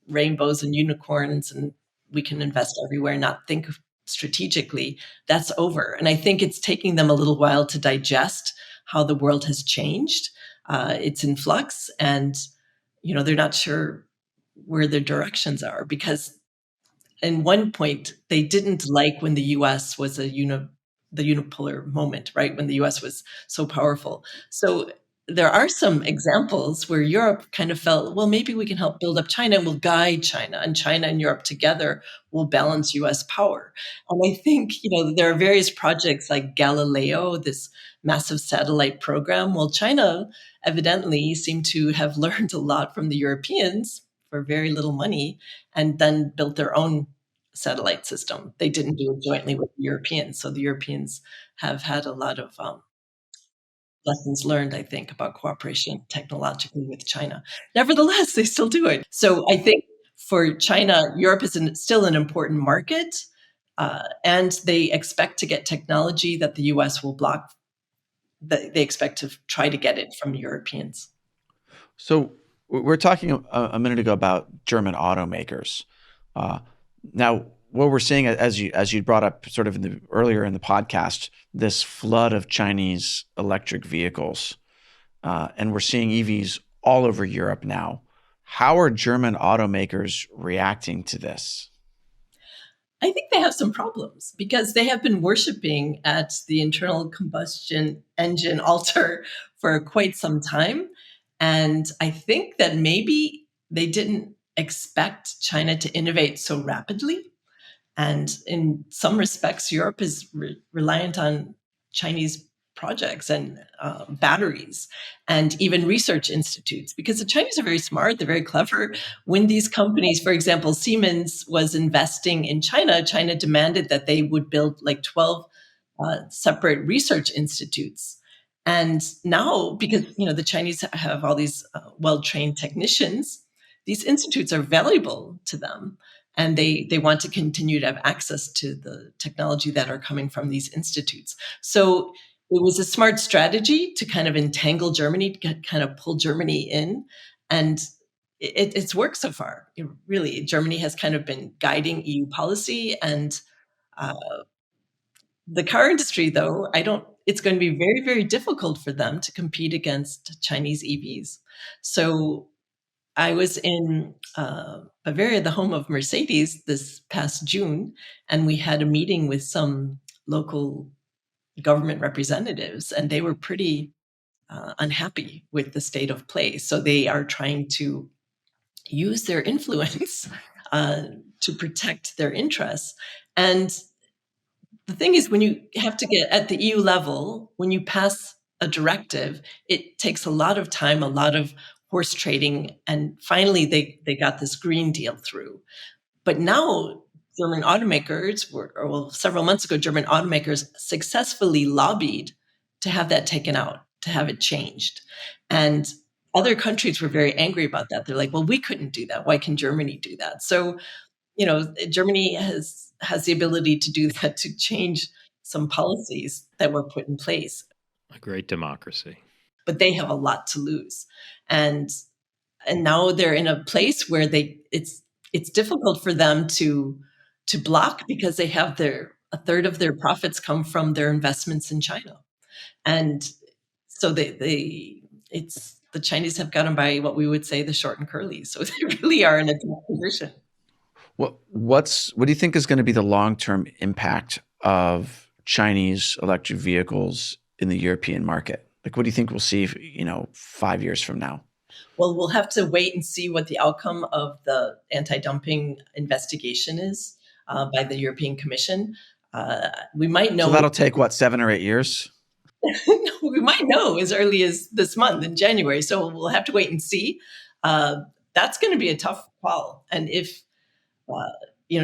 C: rainbows and unicorns, and we can invest everywhere, not think strategically. That's over. And I think it's taking them a little while to digest how the world has changed. It's in flux, and, they're not sure where their directions are, because in one point, they didn't like when the US was the unipolar moment, right? When the US was so powerful. So there are some examples where Europe kind of felt, well, maybe we can help build up China and we'll guide China, and China and Europe together will balance US power. And I think, there are various projects like Galileo, this massive satellite program. Well, China evidently seemed to have learned a lot from the Europeans for very little money and then built their own satellite system. They didn't do it jointly with the Europeans. So the Europeans have had a lot of lessons learned, I think, about cooperation technologically with China. Nevertheless, they still do it. So I think for China, Europe is still an important market, and they expect to get technology that the US will block. That they expect to try to get it from Europeans.
B: So we're talking a minute ago about German automakers. Now, what we're seeing, as you brought up sort of earlier in the podcast, this flood of Chinese electric vehicles, and we're seeing EVs all over Europe now. How are German automakers reacting to this?
C: I think they have some problems because they have been worshiping at the internal combustion engine altar for quite some time. And I think that maybe they didn't expect China to innovate so rapidly. And in some respects, Europe is reliant on Chinese projects and batteries and even research institutes, because the Chinese are very smart, they're very clever. When these companies, for example, Siemens was investing in China, China demanded that they would build like 12 separate research institutes. And now, because the Chinese have all these well-trained technicians, these institutes are valuable to them. And they want to continue to have access to the technology that are coming from these institutes. So it was a smart strategy to kind of entangle Germany, to kind of pull Germany in. And it's worked so far. Really, Germany has kind of been guiding EU policy. And the car industry, though, it's going to be very, very difficult for them to compete against Chinese EVs. So I was in Bavaria, the home of Mercedes, this past June, and we had a meeting with some local government representatives, and they were pretty unhappy with the state of play. So they are trying to use their influence to protect their interests. And the thing is, when you have to get at the EU level, when you pass a directive, it takes a lot of time, a lot of horse trading, and finally they got this Green Deal through. But now German automakers several months ago, German automakers successfully lobbied to have that taken out, to have it changed. And other countries were very angry about that. They're like, well, we couldn't do that. Why can Germany do that? So, Germany has the ability to do that, to change some policies that were put in place.
A: A great democracy.
C: But they have a lot to lose. And now they're in a place where it's difficult for them to block, because they have a third of their profits come from their investments in China. And so the Chinese have gotten by what we would say the short and curly. So they really are in a tough position.
B: What do you think is going to be the long-term impact of Chinese electric vehicles in the European market? Like, what do you think we'll see, 5 years from now?
C: Well, we'll have to wait and see what the outcome of the anti-dumping investigation is by the European Commission. We might know.
B: So that'll take, 7 or 8 years?
C: No, we might know as early as this month in January. So we'll have to wait and see. That's going to be a tough call. And if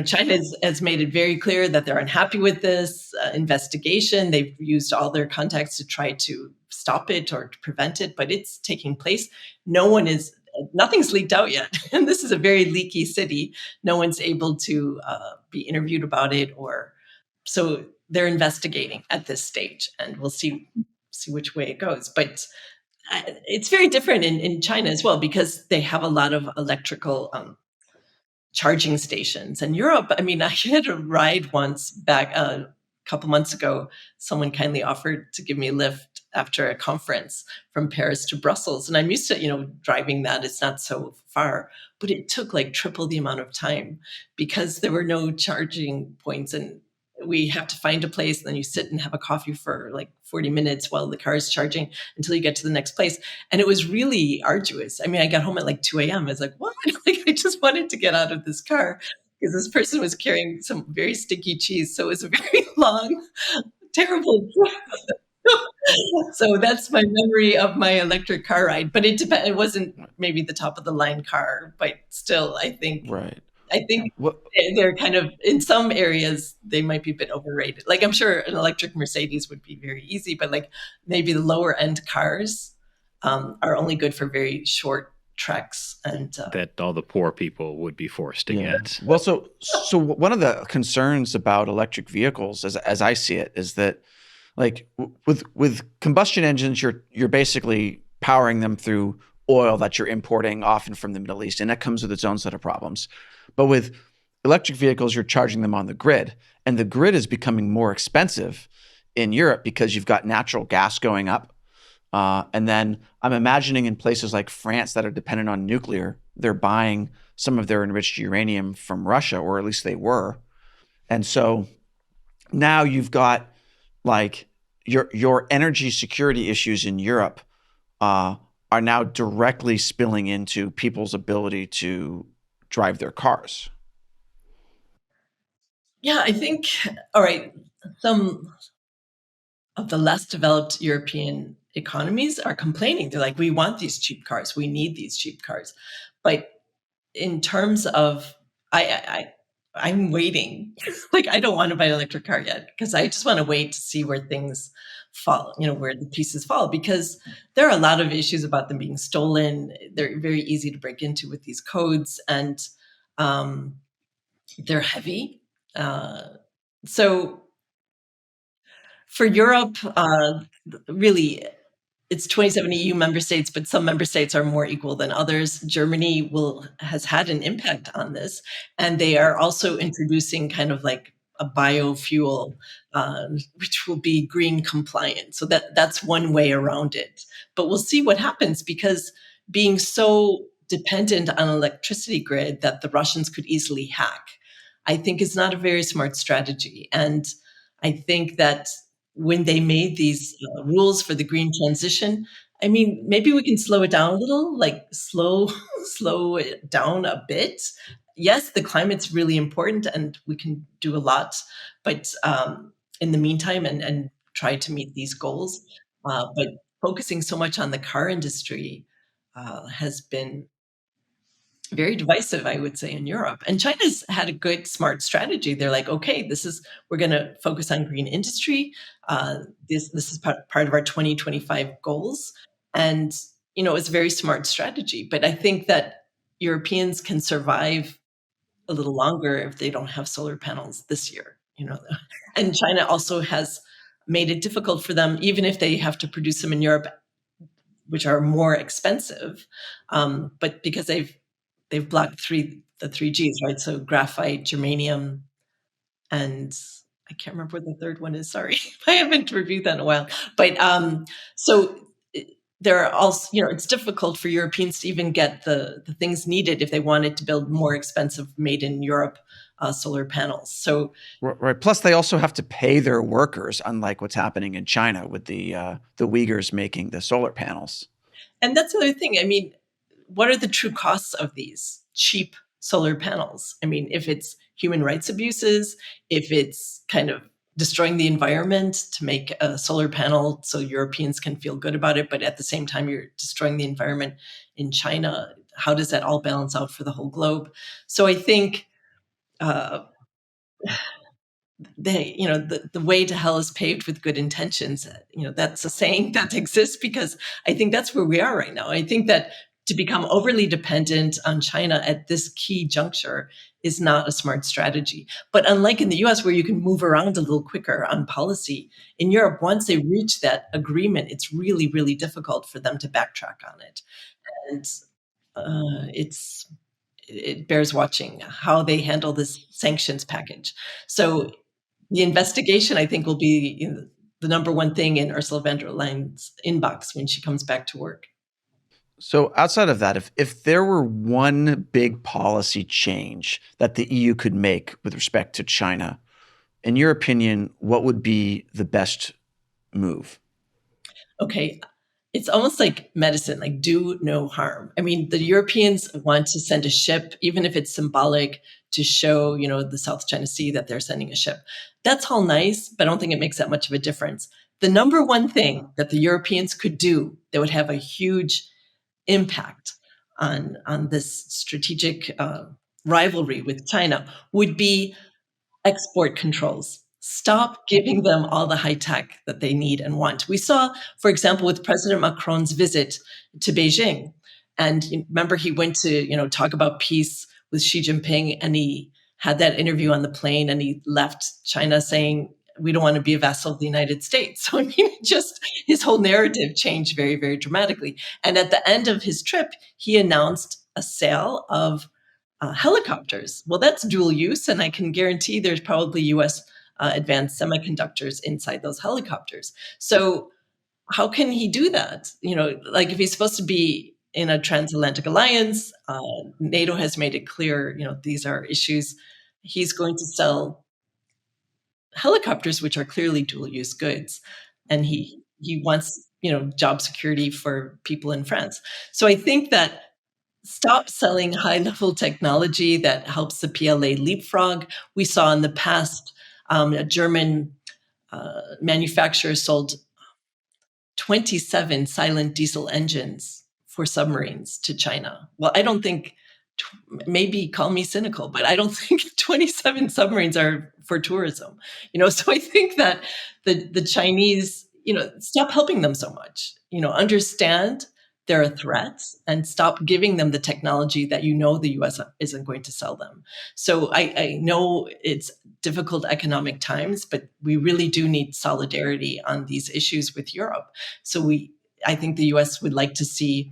C: China has made it very clear that they're unhappy with this investigation. They've used all their contacts to try to stop it or to prevent it, but it's taking place. Nothing's leaked out yet. And this is a very leaky city. No one's able to be interviewed about it, so they're investigating at this stage, and we'll see which way it goes. But it's very different in China as well, because they have a lot of electrical charging stations. And Europe, I had a ride once back couple months ago, someone kindly offered to give me a lift after a conference from Paris to Brussels. And I'm used to, driving that. It's not so far, but it took like triple the amount of time because there were no charging points. And we have to find a place, and then you sit and have a coffee for like 40 minutes while the car is charging until you get to the next place. And it was really arduous. I mean, I got home at like 2 a.m. I was like, what? Like, I just wanted to get out of this car because this person was carrying some very sticky cheese. So it was a very long, terrible So that's my memory of my electric car ride. But it wasn't maybe the top of the line car, but still, I think
B: Right.
C: what, they're kind of, in some areas, they might be a bit overrated. Like, I'm sure an electric Mercedes would be very easy, but like maybe the lower end cars are only good for very short treks, and
A: that all the poor people would be forced to get.
B: Well, so one of the concerns about electric vehicles, as I see it, is that like with combustion engines, you're basically powering them through oil that you're importing often from the Middle East, and that comes with its own set of problems. But with electric vehicles, you're charging them on the grid, and the grid is becoming more expensive in Europe because you've got natural gas going up. And then I'm imagining in places like France that are dependent on nuclear, they're buying some of their enriched uranium from Russia, or at least they were. And so now you've got like your energy security issues in Europe are now directly spilling into people's ability to drive their cars.
C: Yeah, I think, all right, some of the less developed European economies are complaining. They're like, we want these cheap cars. We need these cheap cars. But in terms of, I'm waiting. Like, I don't want to buy an electric car yet because I just want to wait to see where things fall, where the pieces fall, because there are a lot of issues about them being stolen. They're very easy to break into with these codes, and they're heavy. So for Europe, really, it's 27 EU member states, but some member states are more equal than others. Germany has had an impact on this, and they are also introducing kind of like a biofuel, which will be green compliant. So that's one way around it. But we'll see what happens, because being so dependent on an electricity grid that the Russians could easily hack, I think is not a very smart strategy. And I think that when they made these rules for the green transition, I mean, maybe we can slow it down a little, like slow it down a bit. Yes, the climate's really important and we can do a lot, but in the meantime, and try to meet these goals. But focusing so much on the car industry has been very divisive, I would say, in Europe. And China's had a good, smart strategy. They're like, okay, we're going to focus on green industry. This is part of our 2025 goals. And, it's a very smart strategy. But I think that Europeans can survive a little longer if they don't have solar panels this year, And China also has made it difficult for them, even if they have to produce them in Europe, which are more expensive. But because they've blocked the 3Gs, right? So graphite, germanium, and I can't remember what the third one is. Sorry, I haven't reviewed that in a while. But so there are also, it's difficult for Europeans to even get the things needed if they wanted to build more expensive made in Europe solar panels. So
B: right. Plus, they also have to pay their workers, unlike what's happening in China with the Uyghurs making the solar panels.
C: And that's the other thing. I mean, what are the true costs of these cheap solar panels? I mean, if it's human rights abuses, if it's kind of destroying the environment to make a solar panel so Europeans can feel good about it, but at the same time, you're destroying the environment in China, how does that all balance out for the whole globe? So I think the way to hell is paved with good intentions. That's a saying that exists because I think that's where we are right now. I think that to become overly dependent on China at this key juncture is not a smart strategy. But unlike in the US, where you can move around a little quicker on policy, in Europe, once they reach that agreement, it's really, really difficult for them to backtrack on it. And it bears watching how they handle this sanctions package. So the investigation, I think, will be the number one thing in Ursula von der Leyen's inbox when she comes back to work.
B: So outside of that, if there were one big policy change that the EU could make with respect to China, in your opinion, what would be the best move?
C: Okay, it's almost like medicine, like do no harm. I mean, the Europeans want to send a ship, even if it's symbolic, to show, the South China Sea that they're sending a ship. That's all nice, but I don't think it makes that much of a difference. The number one thing that the Europeans could do that would have a huge impact on this strategic rivalry with China would be export controls. Stop giving them all the high tech that they need and want. We saw, for example, with President Macron's visit to Beijing, and remember he went to talk about peace with Xi Jinping, and he had that interview on the plane, and he left China saying, "We don't want to be a vassal of the United States." So I mean, just his whole narrative changed very, very dramatically. And at the end of his trip, he announced a sale of helicopters. Well, that's dual use, and I can guarantee there's probably U.S. Advanced semiconductors inside those helicopters. So how can he do that? Like if he's supposed to be in a transatlantic alliance, NATO has made it clear, these are issues. He's going to sell helicopters, which are clearly dual use goods, and he wants job security for people in France. So I think that stop selling high-level technology that helps the PLA leapfrog. We saw in the past a German manufacturer sold 27 silent diesel engines for submarines to China. Well, I don't think, maybe call me cynical, but I don't think 27 submarines are for tourism. So I think that the Chinese, stop helping them so much. Understand they're a threat and stop giving them the technology that the U.S. isn't going to sell them. So I know it's difficult economic times, but we really do need solidarity on these issues with Europe. So I think the U.S. would like to see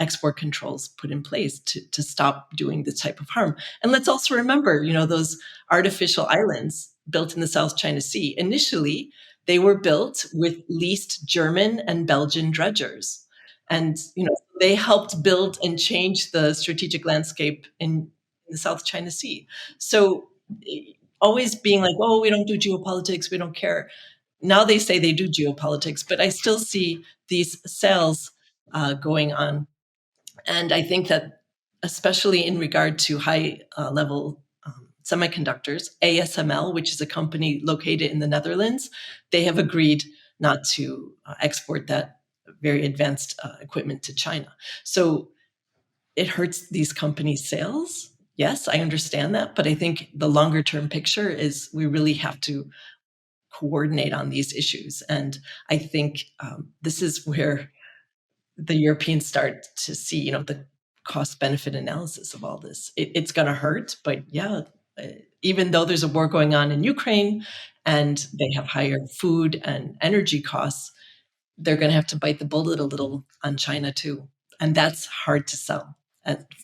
C: export controls put in place to stop doing this type of harm. And let's also remember, those artificial islands built in the South China Sea, initially, they were built with leased German and Belgian dredgers. And, they helped build and change the strategic landscape in the South China Sea. So always being like, oh, we don't do geopolitics, we don't care. Now they say they do geopolitics, but I still see these sales going on. And I think that especially in regard to high level semiconductors, ASML, which is a company located in the Netherlands, they have agreed not to export that very advanced equipment to China. So it hurts these companies' sales. Yes, I understand that. But I think the longer term picture is we really have to coordinate on these issues. And I think this is where the Europeans start to see, the cost benefit analysis of all this. It's going to hurt, but yeah, even though there's a war going on in Ukraine and they have higher food and energy costs, they're going to have to bite the bullet a little on China too. And that's hard to sell.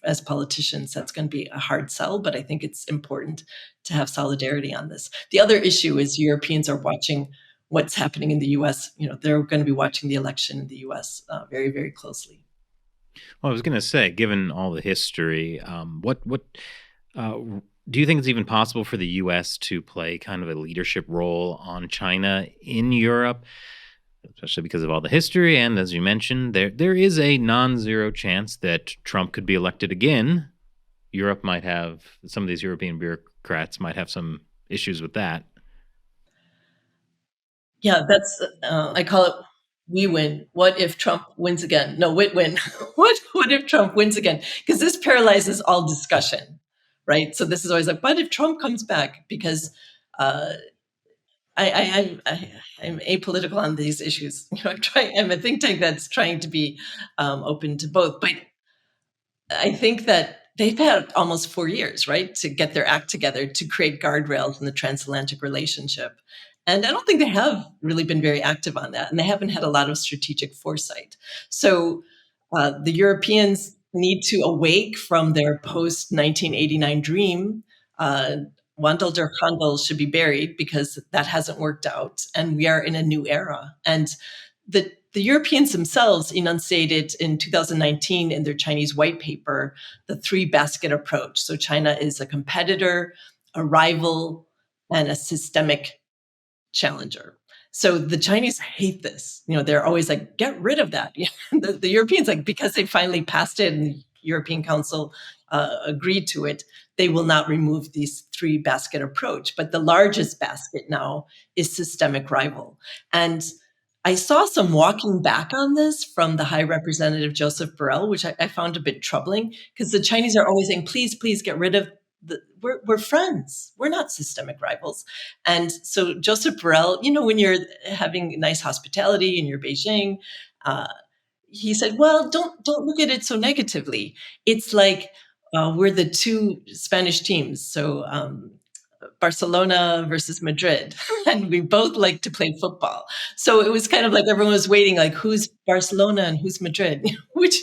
C: As politicians, that's going to be a hard sell, but I think it's important to have solidarity on this. The other issue is Europeans are watching what's happening in the U.S. They're going to be watching the election in the U.S. Very, very closely.
A: Well, I was going to say, given all the history, what do you think it's even possible for the U.S. to play kind of a leadership role on China in Europe, especially because of all the history? And as you mentioned, there is a non-zero chance that Trump could be elected again. Europe might have, some of these European bureaucrats might have some issues with that.
C: Yeah, that's, I call it we win. What if Trump wins again? No, win. What if Trump wins again? Because this paralyzes all discussion, right? So this is always like, what if Trump comes back? Because I'm apolitical on these issues. I'm a think tank that's trying to be open to both. But I think that they've had almost 4 years, right, to get their act together, to create guardrails in the transatlantic relationship. And I don't think they have really been very active on that. And they haven't had a lot of strategic foresight. So the Europeans need to awake from their post-1989 dream Wandel der Handel should be buried because that hasn't worked out, and we are in a new era. And the Europeans themselves enunciated in 2019 in their Chinese white paper the three basket approach. So China is a competitor, a rival, and a systemic challenger. So the Chinese hate this. They're always like, get rid of that. The Europeans, like, because they finally passed it and the European Council agreed to it, they will not remove these three basket approach. But the largest basket now is systemic rival. And I saw some walking back on this from the High Representative Joseph Borrell, which I found a bit troubling, because the Chinese are always saying, please, please get rid of we're friends. We're not systemic rivals. And so Joseph Borrell, when you're having nice hospitality and you're Beijing, he said, well, don't look at it so negatively. It's like we're the two Spanish teams. So Barcelona versus Madrid, and we both like to play football. So it was kind of like everyone was waiting, like, who's Barcelona and who's Madrid, which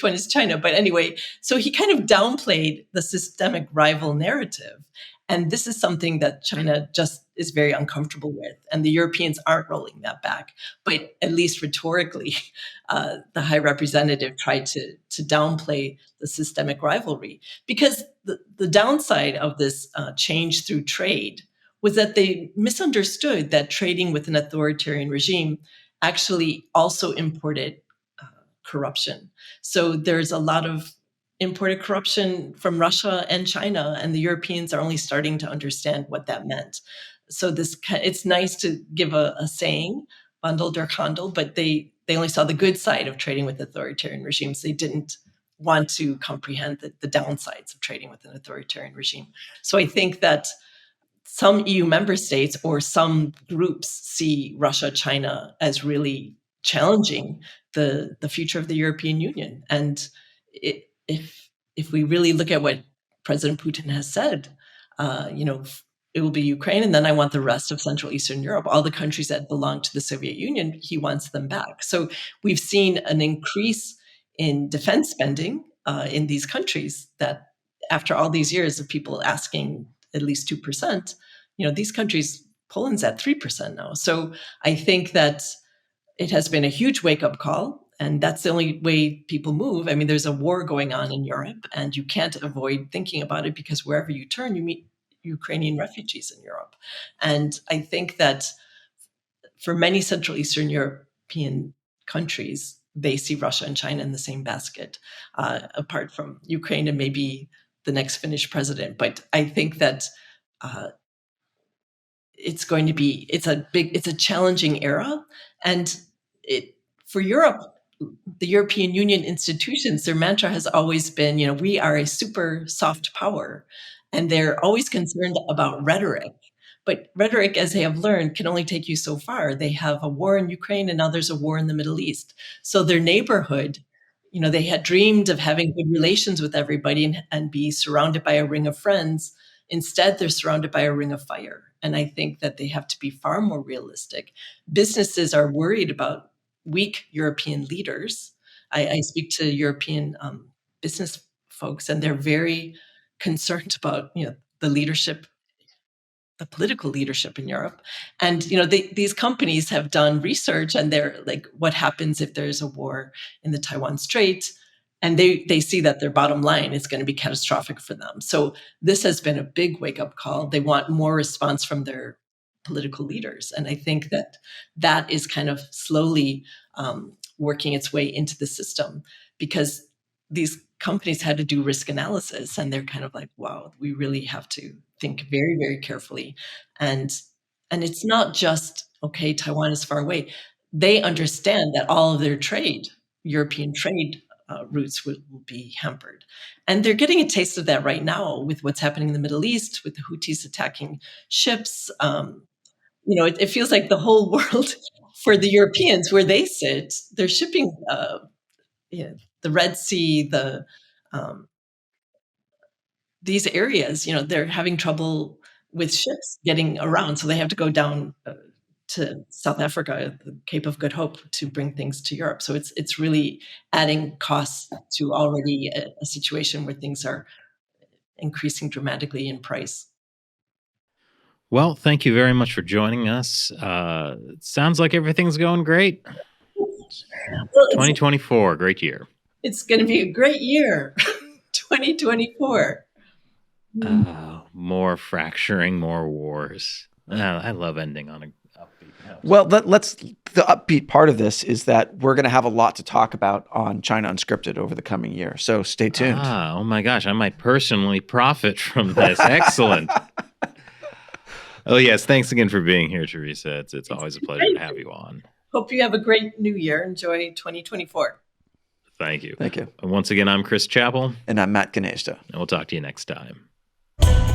C: one is China? But anyway, so he kind of downplayed the systemic rival narrative. And this is something that China just is very uncomfortable with. And the Europeans aren't rolling that back. But at least rhetorically, the High Representative tried to downplay the systemic rivalry. Because the downside of this change through trade was that they misunderstood that trading with an authoritarian regime actually also imported corruption. So there's a lot of imported corruption from Russia and China, and the Europeans are only starting to understand what that meant. So it's nice to give a saying, Wandel der Handel, but they only saw the good side of trading with authoritarian regimes. They didn't want to comprehend the downsides of trading with an authoritarian regime. So I think that some EU member states or some groups see Russia, China as really challenging the future of the European Union. And if we really look at what President Putin has said, it will be Ukraine, and then I want the rest of Central Eastern Europe, all the countries that belong to the Soviet Union, he wants them back. So we've seen an increase in defense spending in these countries that after all these years of people asking at least 2%, these countries, Poland's at 3% now. So I think that it has been a huge wake-up call, and that's the only way people move. I mean, there's a war going on in Europe, and you can't avoid thinking about it because wherever you turn, you meet Ukrainian refugees in Europe. And I think that for many Central Eastern European countries, they see Russia and China in the same basket, apart from Ukraine and maybe the next Finnish president. But I think that it's a challenging era. And for Europe, the European Union institutions, their mantra has always been, we are a super soft power. And they're always concerned about rhetoric. But rhetoric, as they have learned, can only take you so far. They have a war in Ukraine, and now there's a war in the Middle East. So their neighborhood, they had dreamed of having good relations with everybody and be surrounded by a ring of friends. Instead, they're surrounded by a ring of fire. And I think that they have to be far more realistic. Businesses are worried about weak European leaders. I speak to European business folks, and they're very concerned about the leadership, the political leadership in Europe. And these companies have done research, and they're like, what happens if there's a war in the Taiwan Strait? And they see that their bottom line is going to be catastrophic for them. So this has been a big wake-up call. They want more response from their political leaders. And I think that is kind of slowly working its way into the system, because these companies had to do risk analysis, and they're kind of like, wow, we really have to think very, very carefully. And it's not just, okay, Taiwan is far away. They understand that all of their European trade routes will be hampered. And they're getting a taste of that right now with what's happening in the Middle East, with the Houthis attacking ships. It feels like the whole world for the Europeans, where they sit, they're shipping the Red Sea, these areas, they're having trouble with ships getting around. So they have to go down to South Africa, the Cape of Good Hope, to bring things to Europe. So it's really adding costs to already a situation where things are increasing dramatically in price.
A: Well, thank you very much for joining us. It sounds like everything's going great.
C: Well,
A: 2024, great year.
C: it's going to be a great year, 2024.
A: More fracturing, more wars. I love ending on an upbeat note.
B: Well, the upbeat part of this is that we're going to have a lot to talk about on China Unscripted over the coming year. So stay tuned.
A: Oh my gosh, I might personally profit from this. Excellent. Oh yes, thanks again for being here, Theresa. It's always a pleasure to have you on.
C: Hope you have a great new year. Enjoy 2024.
A: Thank you.
B: Thank you.
A: And once again, I'm Chris Chappell.
B: And I'm Matt Ganesta.
A: And we'll talk to you next time.